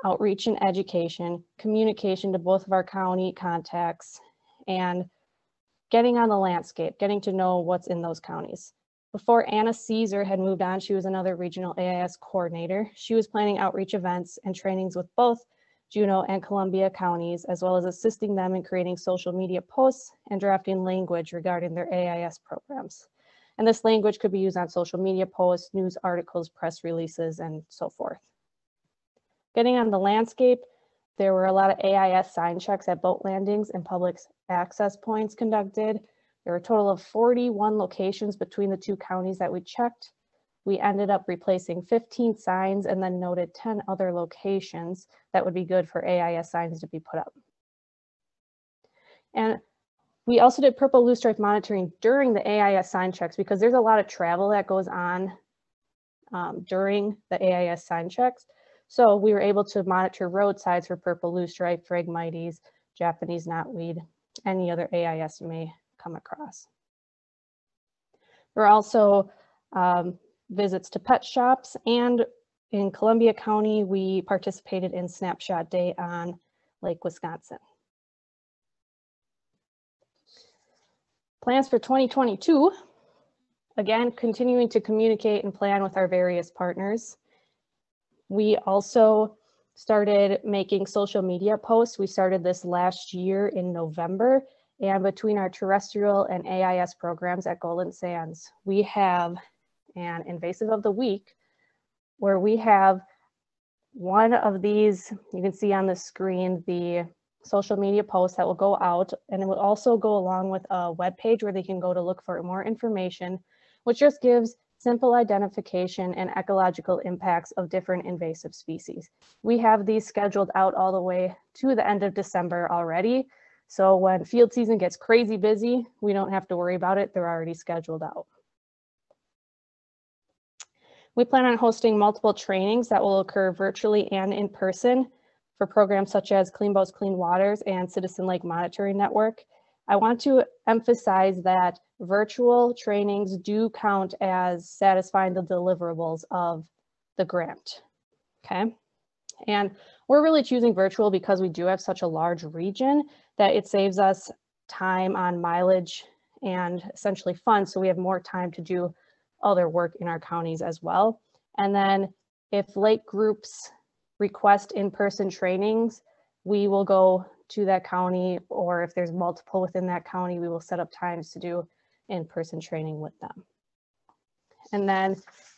outreach and education, communication to both of our county contacts, and getting on the landscape, getting to know what's in those counties. Before Anna Caesar had moved on, she was another regional AIS coordinator. She was planning outreach events and trainings with both Juneau and Columbia counties, as well as assisting them in creating social media posts and drafting language regarding their AIS programs. And this language could be used on social media posts, news articles, press releases, and so forth. Getting on the landscape, there were a lot of AIS sign checks at boat landings and public access points conducted. There were a total of 41 locations between the two counties that we checked. We ended up replacing 15 signs and then noted 10 other locations that would be good for AIS signs to be put up. And we also did purple loosestrife monitoring during the AIS sign checks, because there's a lot of travel that goes on during the AIS sign checks. So we were able to monitor roadsides for purple loosestrife, Phragmites, Japanese knotweed, any other AIS you may come across. There are also visits to pet shops, and in Columbia County, we participated in Snapshot Day on Lake Wisconsin. Plans for 2022, again, continuing to communicate and plan with our various partners. We also started making social media posts. We started this last year in November, and between our terrestrial and AIS programs at Golden Sands, we have an invasive of the week, where we have one of these, you can see on the screen, the social media posts that will go out, and it will also go along with a web page where they can go to look for more information, which just gives simple identification and ecological impacts of different invasive species. We have these scheduled out all the way to the end of December already. So when field season gets crazy busy, we don't have to worry about it. They're already scheduled out. We plan on hosting multiple trainings that will occur virtually and in person for programs such as Clean Boats, Clean Waters and Citizen Lake Monitoring Network. I want to emphasize that virtual trainings do count as satisfying the deliverables of the grant, okay? And we're really choosing virtual because we do have such a large region that it saves us time on mileage and essentially funds, so we have more time to do other work in our counties as well. And then if lake groups request in-person trainings, we will go to that county, or if there's multiple within that county, we will set up times to do in-person training with them. And then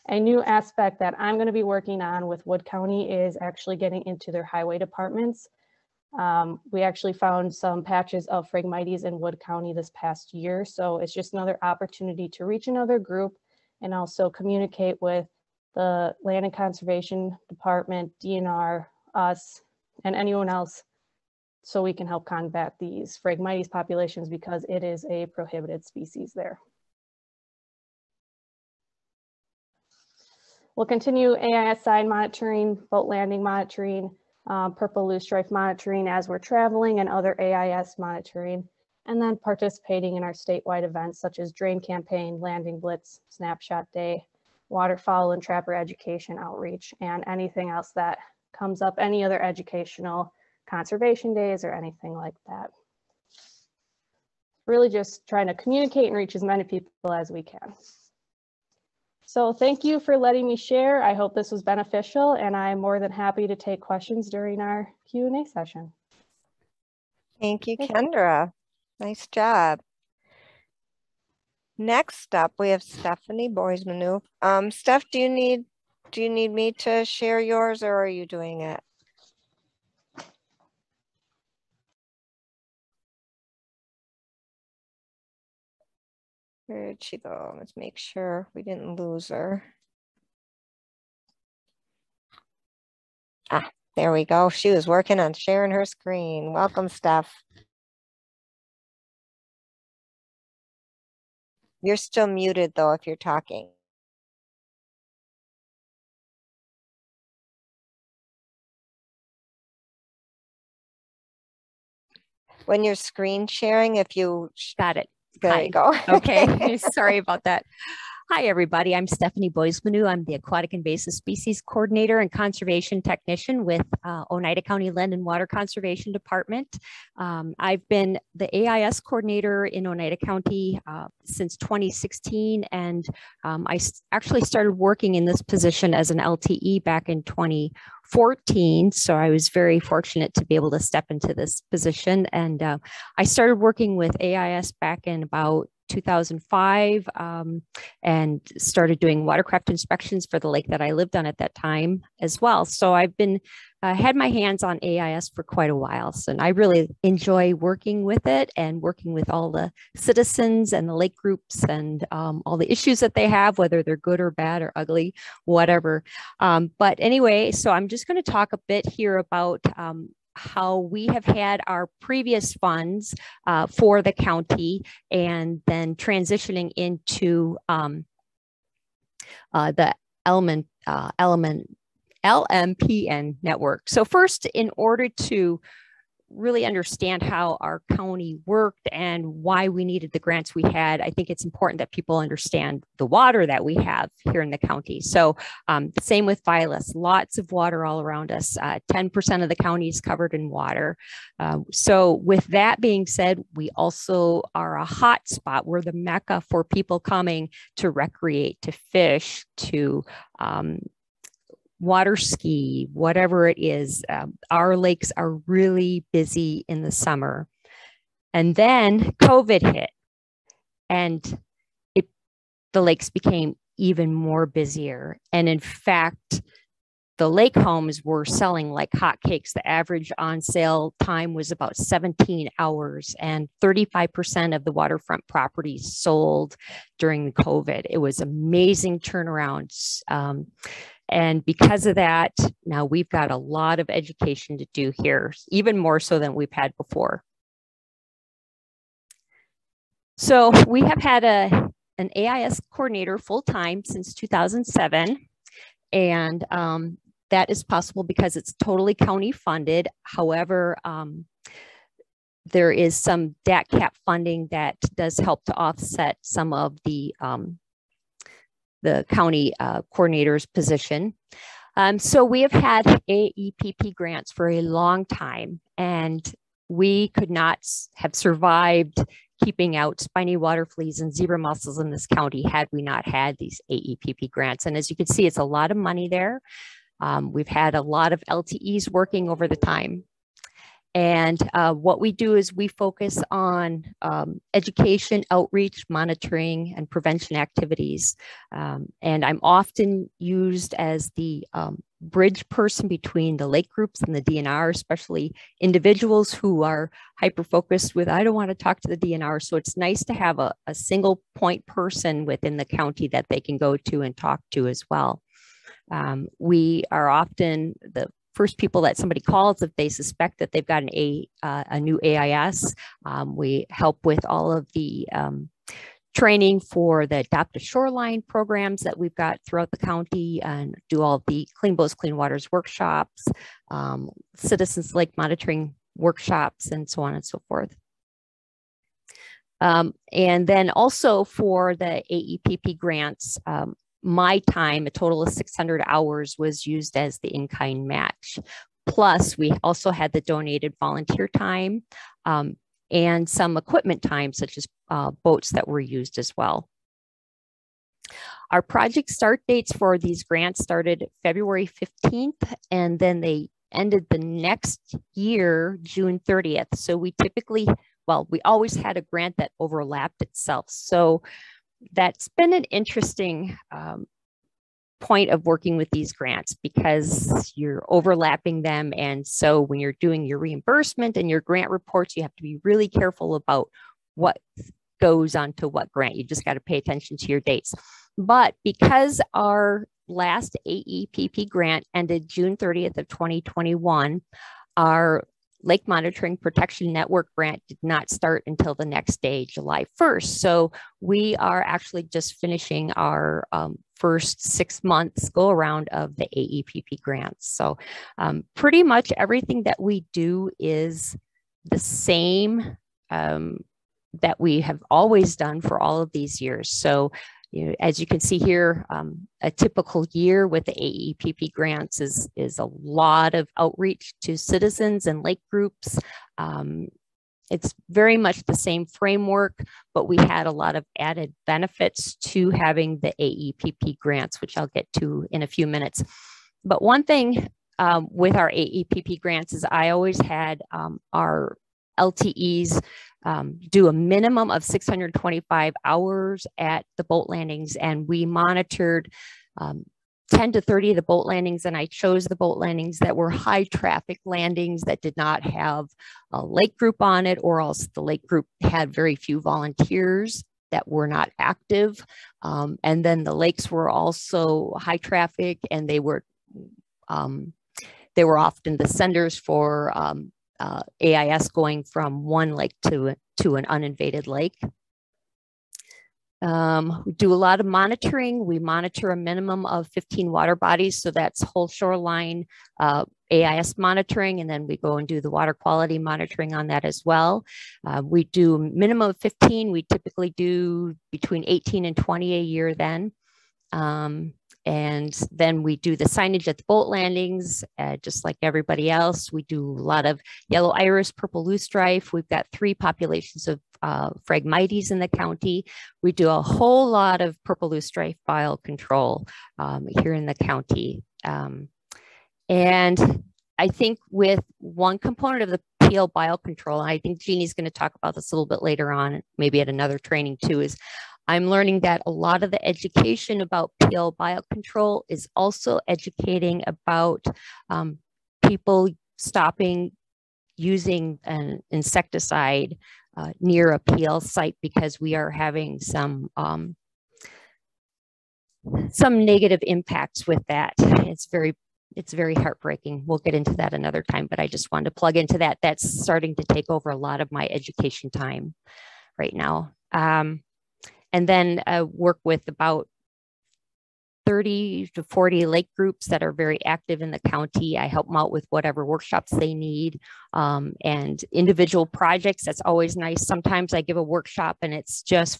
a new aspect that I'm going to be working on with Wood County is actually getting into their highway departments. We actually found some patches of Phragmites in Wood County this past year, so it's just another opportunity to reach another group and also communicate with the Land and Conservation Department, DNR, us, and anyone else, so we can help combat these Phragmites populations, because it is a prohibited species there. We'll continue AIS sign monitoring, boat landing monitoring, purple loosestrife monitoring as we're traveling, and other AIS monitoring, and then participating in our statewide events such as Drain Campaign, Landing Blitz, Snapshot Day, Waterfowl and Trapper Education Outreach, and anything else that comes up, any other educational conservation days or anything like that. Really just trying to communicate and reach as many people as we can. So thank you for letting me share. I hope this was beneficial, and I'm more than happy to take questions during our Q&A session. Thank you, Kendra. Nice job. Next up, we have Stephanie Boismanu. Steph, do you need me to share yours, or are you doing it? Where did she go? Let's make sure we didn't lose her. Ah, there we go. She was working on sharing her screen. Welcome, Steph. You're still muted though if you're talking. When you're screen sharing, if you got it. There you go. Okay, sorry about that. Hi, everybody. I'm Stephanie Boismanu. I'm the Aquatic Invasive Species Coordinator and Conservation Technician with Oneida County Land and Water Conservation Department. I've been the AIS Coordinator in Oneida County since 2016, and I actually started working in this position as an LTE back in 2014. So I was very fortunate to be able to step into this position. And I started working with AIS back in about 2005 and started doing watercraft inspections for the lake that I lived on at that time as well. So I've been had my hands on AIS for quite a while. So, and I really enjoy working with it and working with all the citizens and the lake groups and all the issues that they have, whether they're good or bad or ugly, whatever. But anyway, so I'm just going to talk a bit here about how we have had our previous funds for the county and then transitioning into the LMPN network. So first, in order to really understand how our county worked and why we needed the grants we had, I think it's important that people understand the water that we have here in the county. So same with Vilas, lots of water all around us. 10% of the county is covered in water. So with that being said, we also are a hot spot. We're the mecca for people coming to recreate, to fish, to water ski, whatever it is. Our lakes are really busy in the summer. And then COVID hit and the lakes became even more busier. And in fact, the lake homes were selling like hotcakes. The average on sale time was about 17 hours and 35% of the waterfront properties sold during COVID. It was amazing turnarounds. And because of that, now we've got a lot of education to do here, even more so than we've had before. So we have had an AIS coordinator full-time since 2007. And that is possible because it's totally county funded. However, there is some DAC cap funding that does help to offset some of the county coordinator's position. So we have had AEPP grants for a long time, and we could not have survived keeping out spiny water fleas and zebra mussels in this county had we not had these AEPP grants. And as you can see, it's a lot of money there. We've had a lot of LTEs working over the time. And what we do is we focus on education, outreach, monitoring, and prevention activities. And I'm often used as the bridge person between the lake groups and the DNR, especially individuals who are hyper-focused with, I don't want to talk to the DNR. So it's nice to have a single point person within the county that they can go to and talk to as well. We are often the first people that somebody calls if they suspect that they've got a new AIS. We help with all of the training for the Adopt a Shoreline programs that we've got throughout the county, and do all the Clean Boats, Clean Waters workshops, Citizens Lake monitoring workshops, and so on and so forth. And then also for the AEPP grants, my time, a total of 600 hours, was used as the in-kind match. Plus, we also had the donated volunteer time and some equipment time, such as boats that were used as well. Our project start dates for these grants started February 15th, and then they ended the next year, June 30th. So we typically, well, we always had a grant that overlapped itself. So that's been an interesting point of working with these grants, because you're overlapping them. And so when you're doing your reimbursement and your grant reports, you have to be really careful about what goes onto what grant. You just got to pay attention to your dates. But because our last AEPP grant ended June 30th of 2021, our Lake Monitoring Protection Network grant did not start until the next day, July 1st. So we are actually just finishing our first 6 months go around of the AEPP grants. So pretty much everything that we do is the same that we have always done for all of these years. So as you can see here, a typical year with the AEPP grants is a lot of outreach to citizens and lake groups. It's very much the same framework, but we had a lot of added benefits to having the AEPP grants, which I'll get to in a few minutes. But one thing with our AEPP grants is I always had our LTEs do a minimum of 625 hours at the boat landings, and we monitored 10 to 30 of the boat landings, and I chose the boat landings that were high traffic landings that did not have a lake group on it, or else the lake group had very few volunteers that were not active. And then the lakes were also high traffic, and they were often the senders for AIS going from one lake to an uninvaded lake. We do a lot of monitoring. We monitor a minimum of 15 water bodies. So that's whole shoreline AIS monitoring. And then we go and do the water quality monitoring on that as well. We do a minimum of 15. We typically do between 18 and 20 a year then. And then we do the signage at the boat landings, just like everybody else. We do a lot of yellow iris, purple loosestrife. We've got 3 populations of Phragmites in the county. We do a whole lot of purple loosestrife biocontrol here in the county. And I think with one component of the PL biocontrol, and I think Jeannie's going to talk about this a little bit later on, maybe at another training too, is I'm learning that a lot of the education about PL biocontrol is also educating about people stopping using an insecticide near a PL site, because we are having some negative impacts with that. It's very heartbreaking. We'll get into that another time, but I just wanted to plug into that. That's starting to take over a lot of my education time right now. And then work with about 30 to 40 lake groups that are very active in the county. I help them out with whatever workshops they need, and individual projects. That's always nice. Sometimes I give a workshop and it's just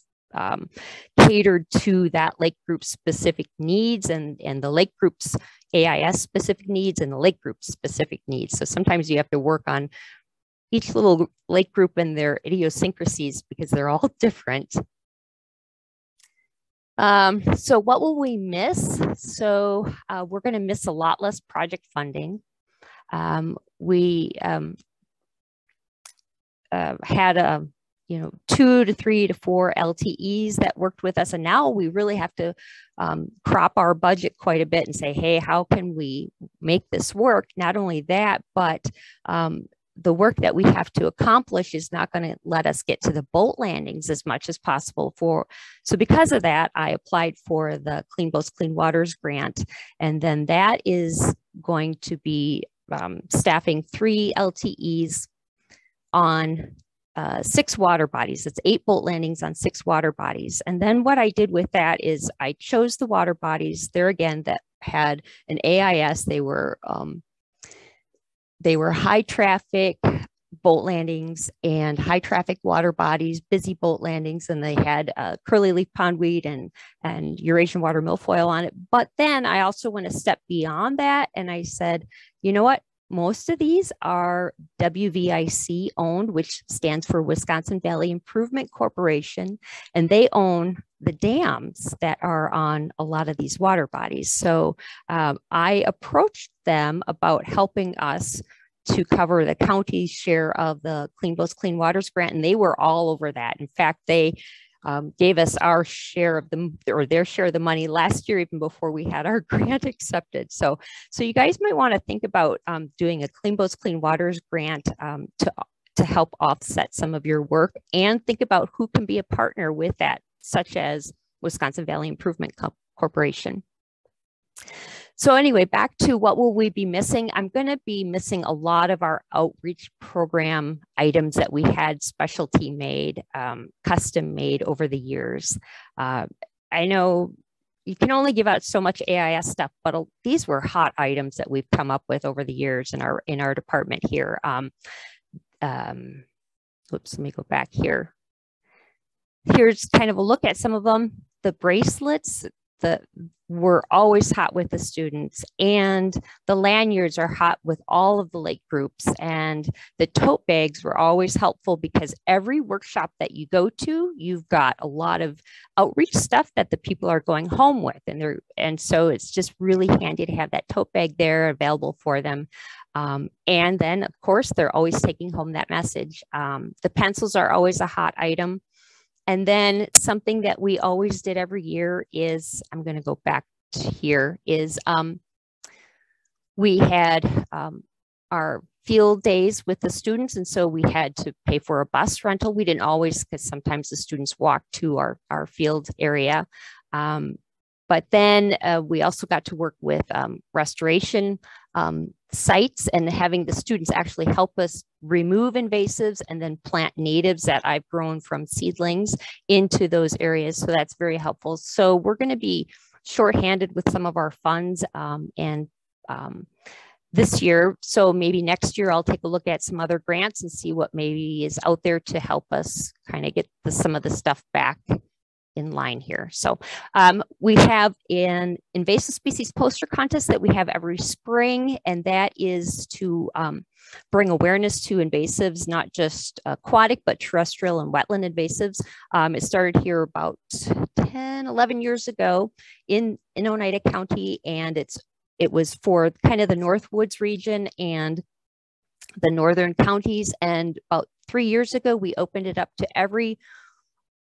catered to that lake group specific needs, and the lake group's AIS specific needs and the lake group specific needs. So sometimes you have to work on each little lake group and their idiosyncrasies, because they're all different. So what will we miss? So we're going to miss a lot less project funding. We had 2 to 3 to 4 LTEs that worked with us, and now we really have to crop our budget quite a bit and say, hey, how can we make this work? Not only that, but the work that we have to accomplish is not going to let us get to the boat landings as much as possible. So because of that, I applied for the Clean Boats, Clean Waters grant. And then that is going to be staffing 3 LTEs on 6 water bodies. It's 8 boat landings on 6 water bodies. And then what I did with that is I chose the water bodies there again that had an AIS. They were high traffic boat landings and high traffic water bodies, busy boat landings, and they had curly leaf pondweed and Eurasian water milfoil on it. But then I also went a step beyond that and I said, you know what? Most of these are WVIC owned, which stands for Wisconsin Valley Improvement Corporation, and they own the dams that are on a lot of these water bodies. So I approached them about helping us to cover the county's share of the Clean Boats, Clean Waters grant, and they were all over that. In fact, they gave us our share of their share of the money last year, even before we had our grant accepted. So you guys might want to think about doing a Clean Boats, Clean Waters grant to help offset some of your work, and think about who can be a partner with that, such as Wisconsin Valley Improvement Corporation. So anyway, back to what will we be missing? I'm going to be missing a lot of our outreach program items that we had specialty made, custom made over the years. I know you can only give out so much AIS stuff, but these were hot items that we've come up with over the years in our department here. Oops, let me go back here. Here's kind of a look at some of them. The bracelets that were always hot with the students, and the lanyards are hot with all of the lake groups, and the tote bags were always helpful because every workshop that you go to, you've got a lot of outreach stuff that the people are going home with, and so it's just really handy to have that tote bag there available for them. And then of course they're always taking home that message. The pencils are always a hot item. And then something that we always did every year is, I'm going to go back to here, is we had our field days with the students. And so we had to pay for a bus rental. We didn't always, because sometimes the students walked to our field area. But then we also got to work with restoration sites and having the students actually help us remove invasives and then plant natives that I've grown from seedlings into those areas. So that's very helpful. So we're going to be shorthanded with some of our funds this year. So maybe next year I'll take a look at some other grants and see what maybe is out there to help us kind of get some of the stuff back in line here. So we have an invasive species poster contest that we have every spring, and that is to bring awareness to invasives, not just aquatic, but terrestrial and wetland invasives. It started here about 10, 11 years ago in Oneida County, and it was for kind of the North Woods region and the northern counties. And about 3 years ago, we opened it up to every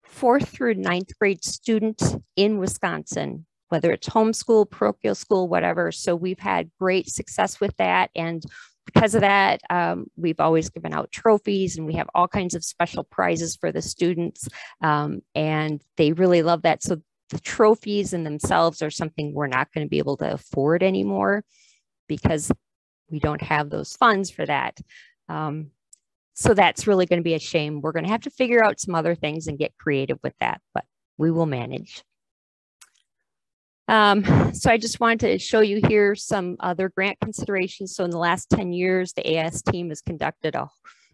4th through 9th grade student in Wisconsin, whether it's homeschool, parochial school, whatever. So we've had great success with that. And because of that, we've always given out trophies, and we have all kinds of special prizes for the students. And they really love that. So the trophies in themselves are something we're not going to be able to afford anymore because we don't have those funds for that. So that's really going to be a shame. We're going to have to figure out some other things and get creative with that, but we will manage. So I just wanted to show you here some other grant considerations. So in the last 10 years, the AIS team has conducted a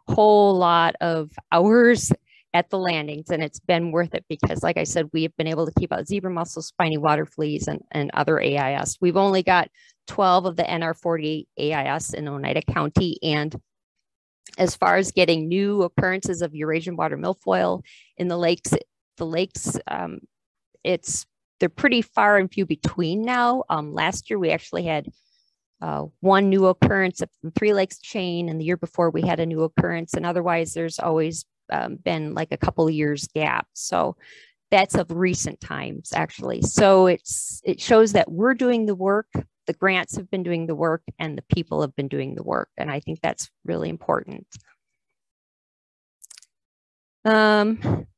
whole lot of hours at the landings, and it's been worth it because, like I said, we have been able to keep out zebra mussels, spiny water fleas, and other AIS. We've only got 12 of the NR40 AIS in Oneida County, and as far as getting new occurrences of Eurasian water milfoil in the lakes, they're pretty far and few between now. Last year we actually had one new occurrence in Three Lakes chain, and the year before we had a new occurrence, and otherwise there's always been like a couple of years gap. So that's of recent times actually. So it shows that we're doing the work. The grants have been doing the work, and the people have been doing the work. And I think that's really important.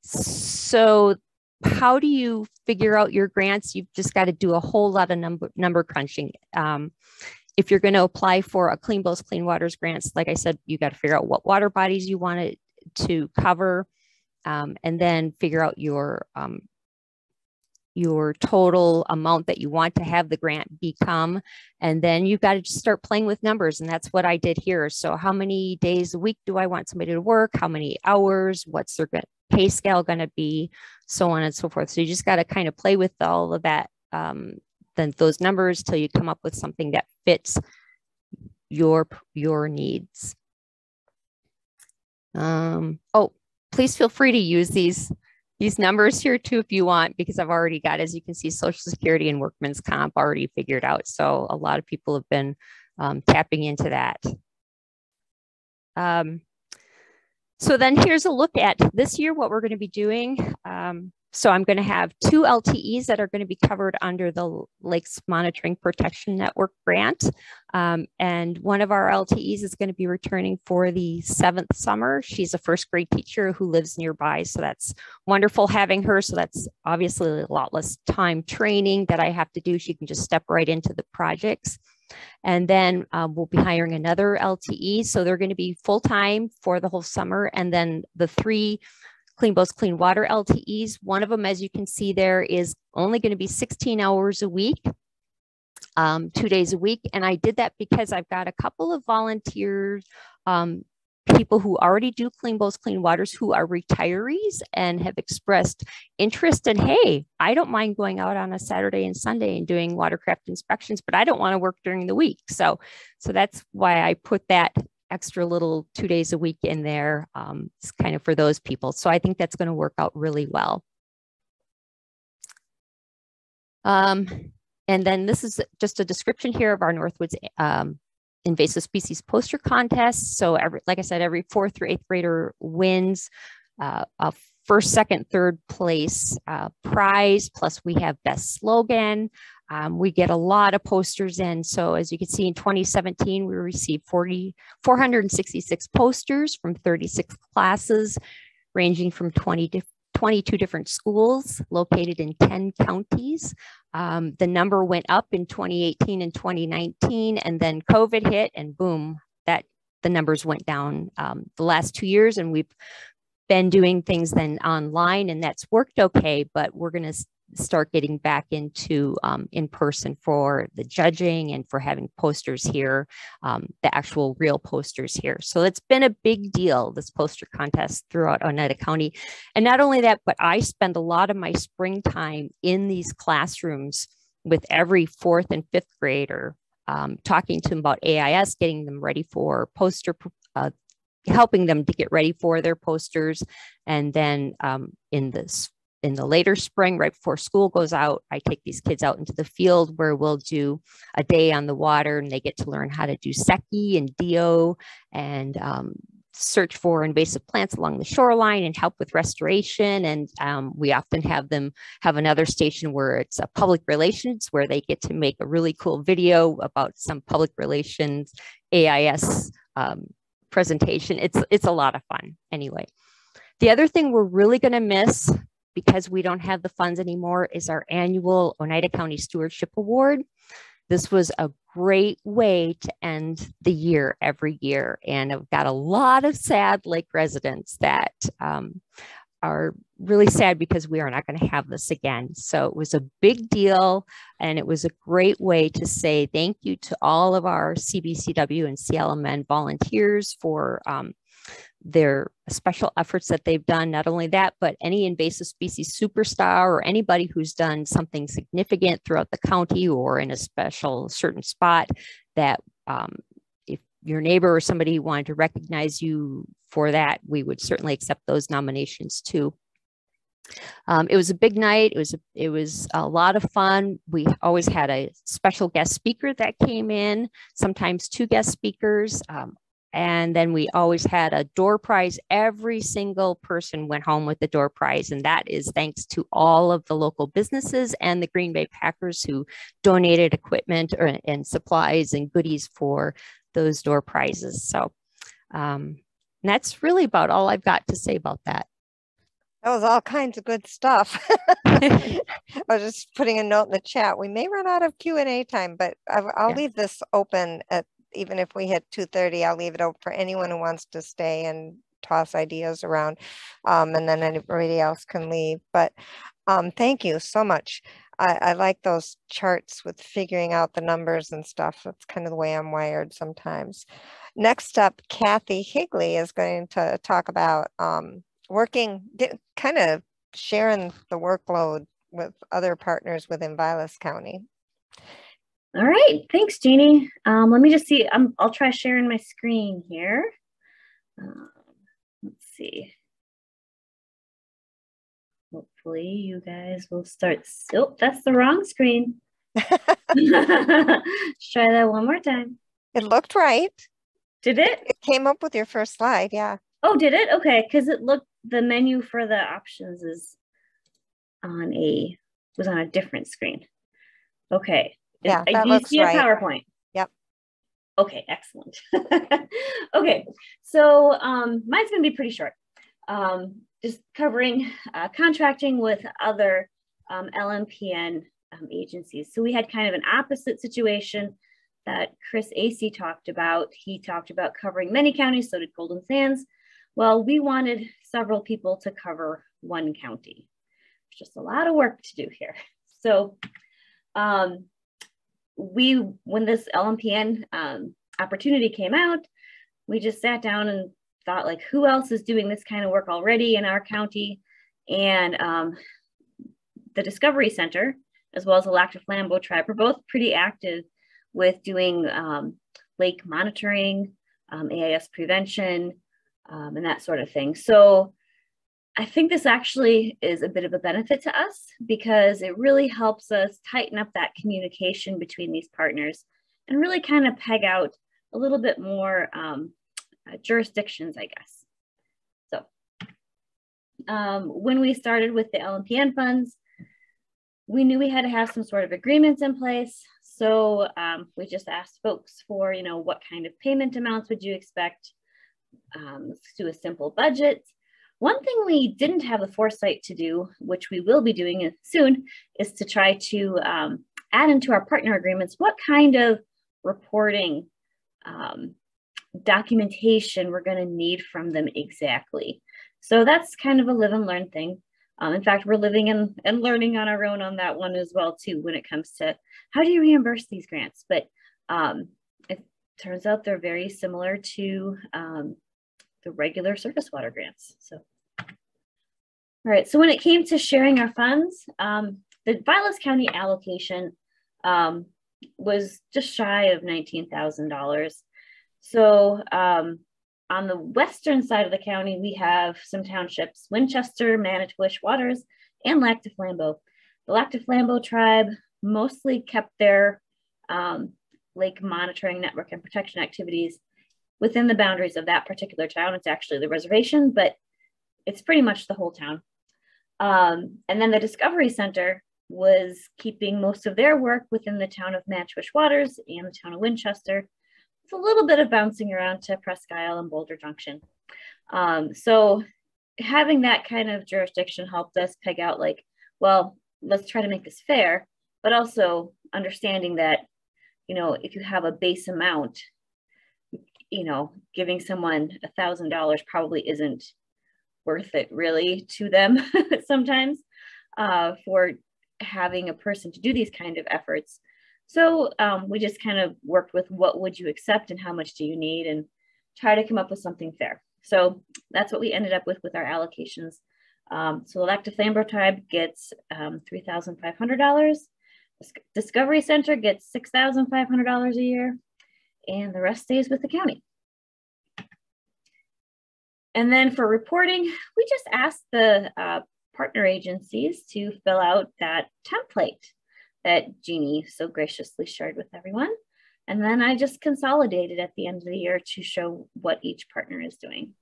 So how do you figure out your grants? You've just got to do a whole lot of number crunching. If you're going to apply for a Clean Boats, Clean Waters grants, like I said, you got to figure out what water bodies you want to to cover, and then figure out your total amount that you want to have the grant become. And then you've got to just start playing with numbers. And that's what I did here. So how many days a week do I want somebody to work? How many hours? What's their pay scale going to be? So on and so forth. So you just got to kind of play with all of that, then those numbers till you come up with something that fits your needs. Oh, please feel free to use these numbers here too if you want, because I've already got, as you can see, Social Security and Workman's Comp already figured out. So a lot of people have been tapping into that. So then here's a look at this year, what we're going to be doing. So I'm going to have 2 LTEs that are going to be covered under the Lakes Monitoring Protection Network grant. And one of our LTEs is going to be returning for the 7th summer. She's a first grade teacher who lives nearby. So that's wonderful having her. So that's obviously a lot less time training that I have to do. She can just step right into the projects. And then we'll be hiring another LTE. So they're going to be full-time for the whole summer. And then the 3 Clean Boats, Clean Water LTEs. One of them, as you can see there, is only going to be 16 hours a week, 2 days a week. And I did that because I've got a couple of volunteers, people who already do Clean Boats, Clean Waters, who are retirees and have expressed interest in, hey, I don't mind going out on a Saturday and Sunday and doing watercraft inspections, but I don't want to work during the week. So that's why I put that extra little 2 days a week in there. It's kind of for those people. So I think that's going to work out really well. And then this is just a description here of our Northwoods invasive species poster contest. So like I said, every 4th through 8th grader wins a first, second, third place prize. Plus we have best slogan. We get a lot of posters in. So as you can see, in 2017, we received 466 posters from 36 classes, ranging from 22 different schools located in 10 counties. The number went up in 2018 and 2019, and then COVID hit, and boom, the numbers went down the last 2 years, and we've been doing things then online, and that's worked okay, but we're going to start getting back into in person for the judging and for having posters here, the actual real posters here. So it's been a big deal, this poster contest throughout Oneida County. And not only that, but I spend a lot of my springtime in these classrooms with every 4th and 5th grader, talking to them about AIS, getting them ready for poster, helping them to get ready for their posters. And then in the later spring, right before school goes out, I take these kids out into the field where we'll do a day on the water, and they get to learn how to do SECI and DO and search for invasive plants along the shoreline and help with restoration. And we often have them have another station where it's a public relations, where they get to make a really cool video about some public relations AIS presentation. It's a lot of fun anyway. The other thing we're really going to miss, because we don't have the funds anymore, is our annual Oneida County Stewardship Award. This was a great way to end the year every year. And I've got a lot of sad lake residents that are really sad because we are not going to have this again. So it was a big deal, and it was a great way to say thank you to all of our CBCW and CLMN volunteers for their special efforts that they've done. Not only that, but any invasive species superstar or anybody who's done something significant throughout the county or in a certain spot that if your neighbor or somebody wanted to recognize you for that, we would certainly accept those nominations too. It was a big night. It was a lot of fun. We always had a special guest speaker that came in, sometimes 2 guest speakers. And then we always had a door prize. Every single person went home with the door prize. And that is thanks to all of the local businesses and the Green Bay Packers who donated equipment and supplies and goodies for those door prizes. So that's really about all I've got to say about that. That was all kinds of good stuff. I was just putting a note in the chat. We may run out of Q&A time, but I'll leave this open at, even if we hit 2:30, I'll leave it open for anyone who wants to stay and toss ideas around, and then anybody else can leave. But thank you so much. I like those charts with figuring out the numbers and stuff. That's kind of the way I'm wired sometimes. Next up, Kathy Higley is going to talk about kind of sharing the workload with other partners within Vilas County. All right, thanks, Jeannie. Let me just see. I'll try sharing my screen here. Let's see. Hopefully you guys will start. Oh, that's the wrong screen. Let's try that one more time. It looked right. Did it? It came up with your first slide, yeah. Oh, did it? Okay, because it looked, the menu for the options is was on a different screen. Okay. Yeah, that do you looks see right. a PowerPoint? Yep. Okay, excellent. Okay, so mine's gonna be pretty short. Just covering contracting with other LMPN agencies. So we had kind of an opposite situation that Chris Acey talked about. He talked about covering many counties, so did Golden Sands. Well, we wanted several people to cover one county. There's just a lot of work to do here. So when this LMPN opportunity came out, we just sat down and thought, like, who else is doing this kind of work already in our county? And the Discovery Center, as well as the Lac du Flambeau tribe, are both pretty active with doing lake monitoring, AIS prevention, and that sort of thing. So I think this actually is a bit of a benefit to us because it really helps us tighten up that communication between these partners and really kind of peg out a little bit more jurisdictions, I guess. So when we started with the LMPN funds, we knew we had to have some sort of agreements in place. So we just asked folks for, what kind of payment amounts would you expect? Let's do a simple budget. One thing we didn't have the foresight to do, which we will be doing soon, is to try to add into our partner agreements what kind of reporting documentation we're going to need from them exactly. So that's kind of a live and learn thing. In fact, we're living and learning on our own on that one as well too, when it comes to how do you reimburse these grants. But it turns out they're very similar to the regular surface water grants. So, all right, so when it came to sharing our funds, the Vilas County allocation was just shy of $19,000. So on the western side of the county, we have some townships: Winchester, Manitowish, Waters, and Lac du Flambeau. The Lac du Flambeau tribe mostly kept their lake monitoring network and protection activities within the boundaries of that particular town. It's actually the reservation, but it's pretty much the whole town. And then the Discovery Center was keeping most of their work within the town of Manitowish Waters and the town of Winchester. It's a little bit of bouncing around to Presque Isle and Boulder Junction. So having that kind of jurisdiction helped us peg out, like, well, let's try to make this fair, but also understanding that, if you have a base amount, giving someone $1,000 probably isn't worth it really to them sometimes for having a person to do these kind of efforts. So we just kind of worked with what would you accept and how much do you need, and try to come up with something fair. So that's what we ended up with our allocations. So the Lac du Flambeau tribe gets $3,500. Discovery Center gets $6,500 a year, and the rest stays with the county. And then for reporting, we just asked the partner agencies to fill out that template that Jeannie so graciously shared with everyone. And then I just consolidated at the end of the year to show what each partner is doing.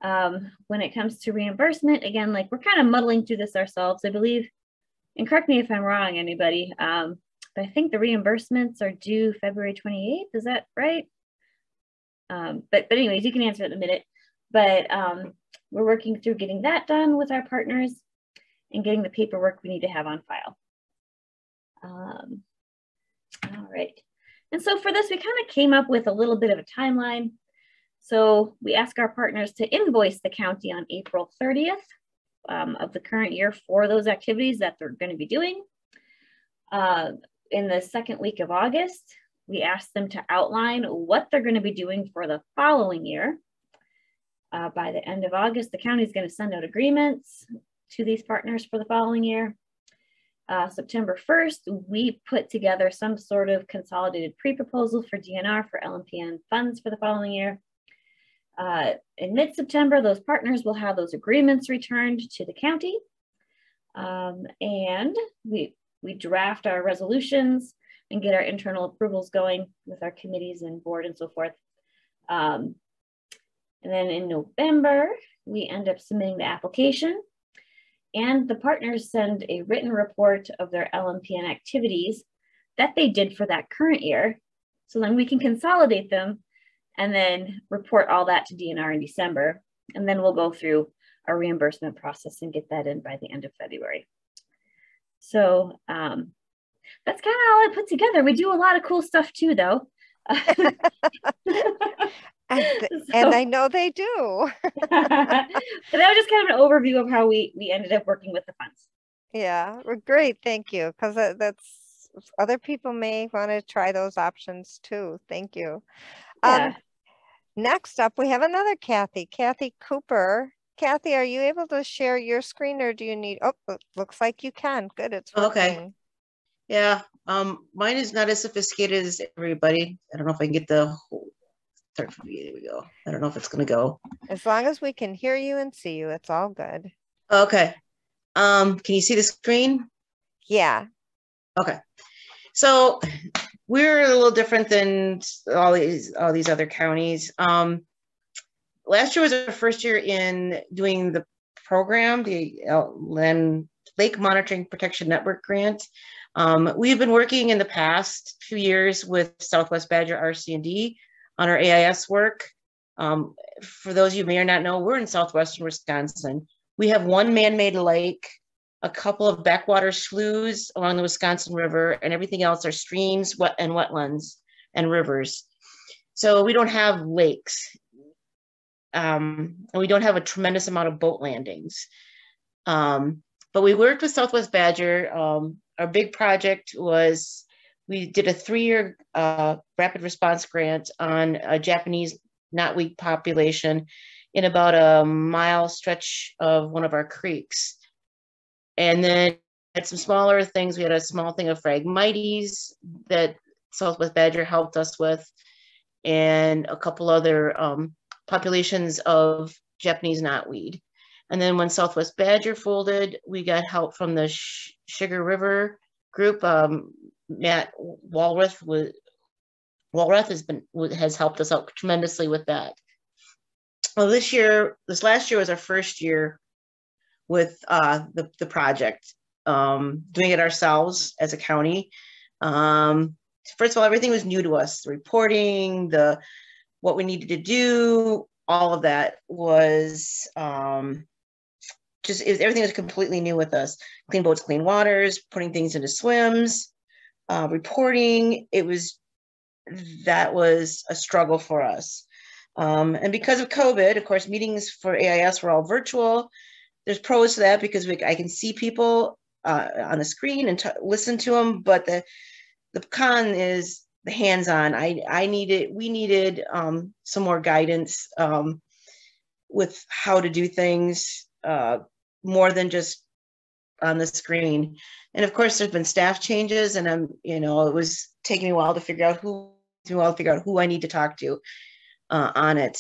When it comes to reimbursement, again, like, we're kind of muddling through this ourselves, I believe, and correct me if I'm wrong, anybody, but I think the reimbursements are due February 28th, is that right? But anyways, you can answer it in a minute. But we're working through getting that done with our partners and getting the paperwork we need to have on file. All right. And so for this, we kind of came up with a little bit of a timeline. So we ask our partners to invoice the county on April 30th of the current year for those activities that they're going to be doing. In the second week of August, we ask them to outline what they're going to be doing for the following year. By the end of August, the county is going to send out agreements to these partners for the following year. September 1st, we put together some sort of consolidated pre-proposal for DNR for LMPN funds for the following year. In mid-September, those partners will have those agreements returned to the county. And we draft our resolutions and get our internal approvals going with our committees and board and so forth. And then in November, we end up submitting the application, and the partners send a written report of their LMPN activities that they did for that current year. So then we can consolidate them and then report all that to DNR in December. And then we'll go through our reimbursement process and get that in by the end of February. So that's kind of all I put together. We do a lot of cool stuff too, though. And I know they do. But that was just kind of an overview of how we ended up working with the funds. Yeah, well, great. Thank you. Because that's other people may want to try those options too. Thank you. Yeah. Next up, we have another Kathy Cooper. Kathy, are you able to share your screen, or do you need, oh, it looks like you can. Good, it's working. Okay. Yeah, mine is not as sophisticated as everybody. I don't know if I can get the whole, there we go. I don't know if it's gonna go. As long as we can hear you and see you, it's all good. Okay. Can you see the screen? Yeah. Okay. So we're a little different than all these other counties. Last year was our first year in doing the program, the Lake Monitoring Protection Network grant. We've been working in the past few years with Southwest Badger RC&D on our AIS work. For those of you who may or not know, we're in southwestern Wisconsin. We have one man-made lake, a couple of backwater sloughs along the Wisconsin River, and everything else are streams, wetlands, and rivers. So we don't have lakes. And we don't have a tremendous amount of boat landings. But we worked with Southwest Badger. Our big project was, we did a 3-year rapid response grant on a Japanese knotweed population in about a mile stretch of one of our creeks. And then had some smaller things. We had a small thing of Phragmites that Southwest Badger helped us with, and a couple other populations of Japanese knotweed. And then when Southwest Badger folded, we got help from the Sugar River group. Matt Walrath has helped us out tremendously with that. Well, this last year was our first year with the project, doing it ourselves as a county. First of all, everything was new to us. The reporting, what we needed to do, all of that was everything was completely new with us. Clean boats, clean waters, putting things into swims, reporting. That was a struggle for us. And because of COVID, of course, meetings for AIS were all virtual. There's pros to that because I can see people on the screen and listen to them, but the con is the hands-on. We needed some more guidance with how to do things more than just on the screen. And of course, there's been staff changes, and it was taking me a while to figure out who I need to talk to on it.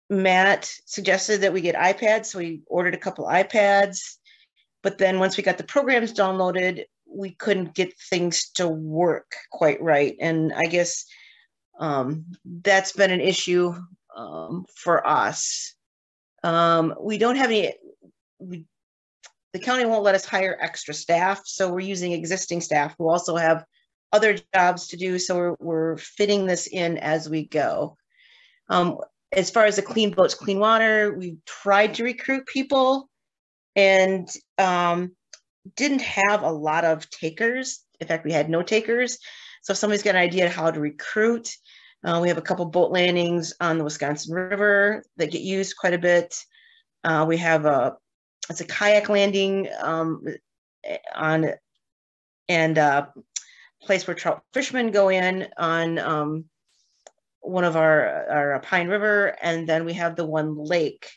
Matt suggested that we get iPads, so we ordered a couple iPads. But then once we got the programs downloaded, we couldn't get things to work quite right. And I guess that's been an issue for us. We don't have any, the county won't let us hire extra staff, so we're using existing staff who also have other jobs to do, so we're fitting this in as we go. As far as the clean boats, clean water, we tried to recruit people and didn't have a lot of takers. In fact, we had no takers. So if somebody's got an idea how to recruit, We have a couple boat landings on the Wisconsin River that get used quite a bit. We have it's a kayak landing on and place where trout fishermen go in on one of our Pine River, and then we have the one lake,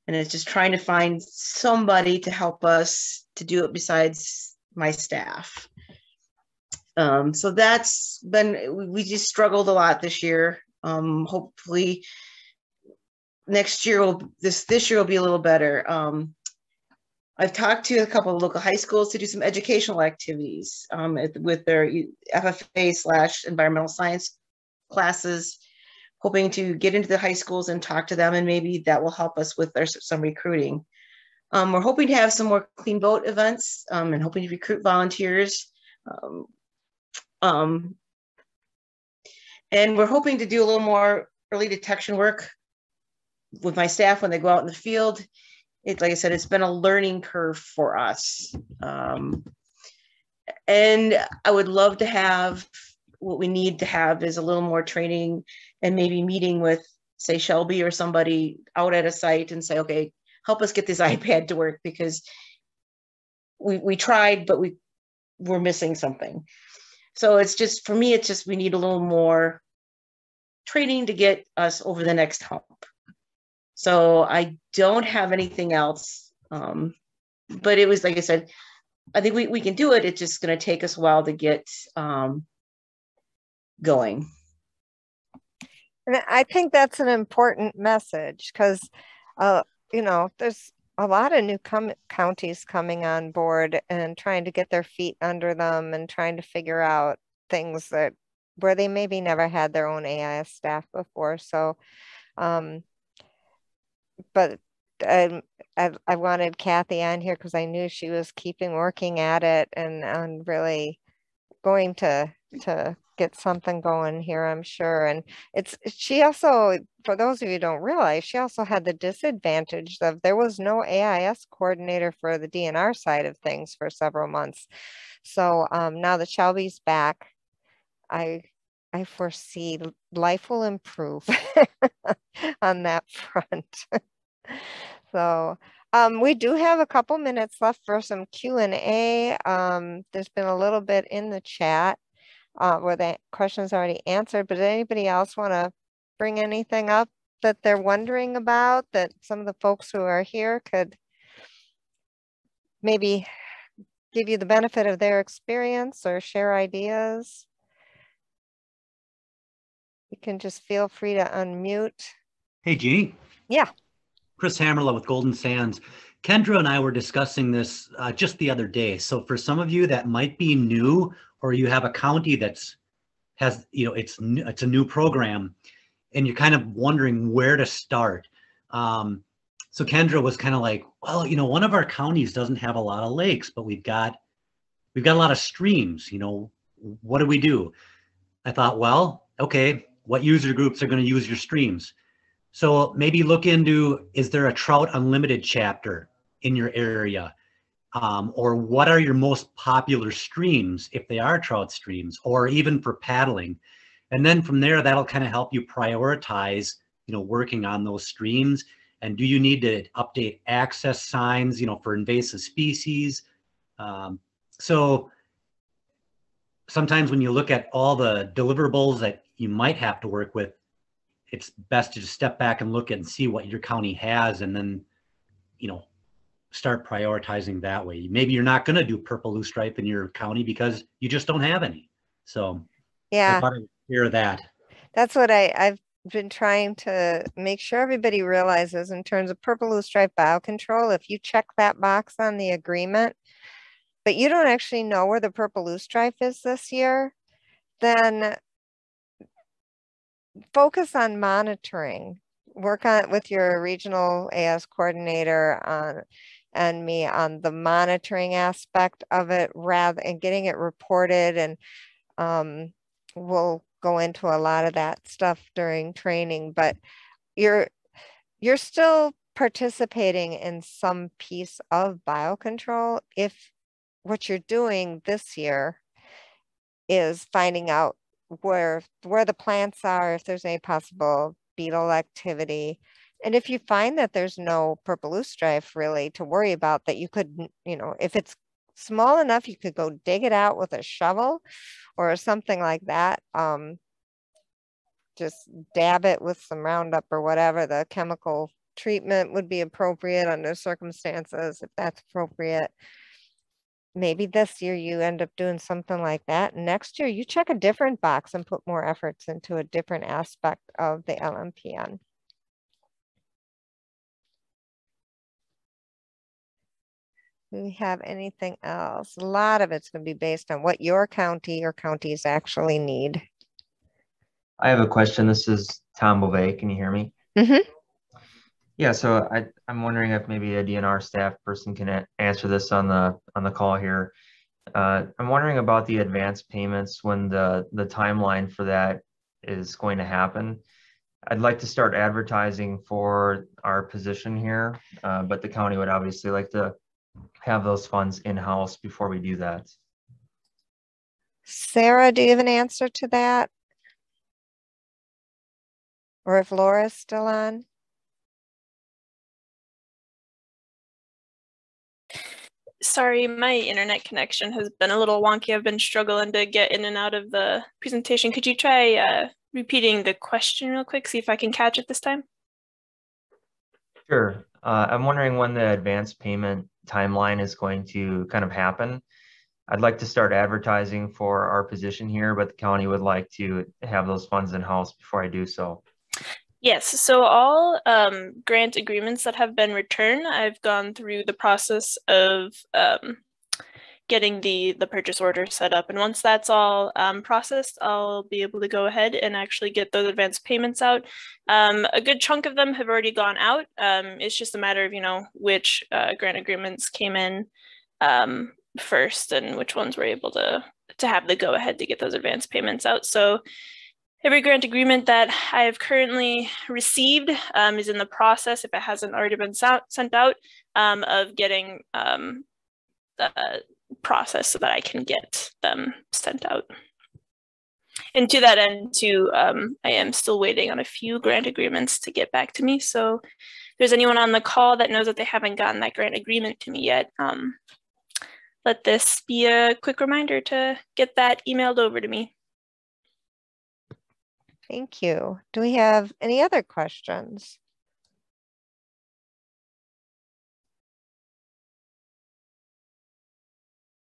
and it's just trying to find somebody to help us to do it besides my staff. So that's been, we just struggled a lot this year. Hopefully next year this year will be a little better. I've talked to a couple of local high schools to do some educational activities with their FFA/environmental science classes, hoping to get into the high schools and talk to them, and maybe that will help us with some recruiting. We're hoping to have some more clean boat events and hoping to recruit volunteers. And we're hoping to do a little more early detection work with my staff when they go out in the field. Like I said, it's been a learning curve for us. And I would love to have, what we need to have is a little more training and maybe meeting with, say, Shelby or somebody out at a site and say, okay, help us get this iPad to work, because we tried, but we're missing something. So it's just, for me, it's just, we need a little more training to get us over the next hump. So I don't have anything else, but it was, like I said, I think we can do it. It's just going to take us a while to get going. And I think that's an important message, because, you know, there's a lot of new counties coming on board and trying to get their feet under them and trying to figure out things where they maybe never had their own AIS staff before. So, but I wanted Kathy on here because I knew she was keeping working at it and really going to get something going here, I'm sure. And she also, for those of you who don't realize, she also had the disadvantage of there was no AIS coordinator for the DNR side of things for several months. So now that Shelby's back, I foresee life will improve on that front. So we do have a couple minutes left for some Q&A. There's been a little bit in the chat where the questions already answered, but did anybody else want to bring anything up that they're wondering about, that some of the folks who are here could maybe give you the benefit of their experience or share ideas? You can just feel free to unmute. Hey, Jeannie. Yeah. Chris Hammerla with Golden Sands. Kendra and I were discussing this just the other day. So for some of you that might be new, or you have a county it's a new program, and you're kind of wondering where to start. So Kendra was kind of like, well, one of our counties doesn't have a lot of lakes, but we've got a lot of streams. What do we do? I thought, well, okay, what user groups are going to use your streams? So maybe look into, is there a Trout Unlimited chapter in your area? Or what are your most popular streams, if they are trout streams, or even for paddling? And then from there, that'll kind of help you prioritize, working on those streams. And do you need to update access signs, for invasive species? So sometimes when you look at all the deliverables that you might have to work with, it's best to just step back and look at and see what your county has, and then, start prioritizing that way. Maybe you're not going to do purple loosestrife in your county because you just don't have any. So yeah, I thought I'd hear that. That's what I've been trying to make sure everybody realizes in terms of purple loosestrife biocontrol. If you check that box on the agreement, but you don't actually know where the purple loosestrife is this year, then focus on monitoring. Work on it with your regional AS coordinator and me on the monitoring aspect of it, rather and getting it reported. And we'll go into a lot of that stuff during training, but you're still participating in some piece of biocontrol if what you're doing this year is finding out where the plants are, if there's any possible beetle activity. And if you find that there's no purple loosestrife really to worry about, that you could, if it's small enough, you could go dig it out with a shovel or something like that. Just dab it with some Roundup or whatever. The chemical treatment would be appropriate under circumstances, if that's appropriate. Maybe this year you end up doing something like that. Next year you check a different box and put more efforts into a different aspect of the LMPN. Do we have anything else? A lot of it's going to be based on what your county or counties actually need. I have a question. This is Tom Beauvais. Can you hear me? Mm-hmm. Yeah, so I'm wondering if maybe a DNR staff person can answer this on the call here. I'm wondering about the advance payments, when the timeline for that is going to happen. I'd like to start advertising for our position here, but the county would obviously like to have those funds in-house before we do that. Sarah, do you have an answer to that? Or if Laura's still on? Sorry, my internet connection has been a little wonky. I've been struggling to get in and out of the presentation. Could you try repeating the question real quick, see if I can catch it this time? Sure. I'm wondering when the advance payment timeline is going to kind of happen. I'd like to start advertising for our position here, but the county would like to have those funds in-house before I do so. Yes, so all grant agreements that have been returned, I've gone through the process of getting the purchase order set up. And once that's all processed, I'll be able to go ahead and actually get those advance payments out. A good chunk of them have already gone out. It's just a matter of, which grant agreements came in first and which ones were able to have the go ahead to get those advance payments out. So every grant agreement that I have currently received is in the process, if it hasn't already been sent out, of getting process so that I can get them sent out. And to that end too, I am still waiting on a few grant agreements to get back to me. So if there's anyone on the call that knows that they haven't gotten that grant agreement to me yet, let this be a quick reminder to get that emailed over to me. Thank you. Do we have any other questions?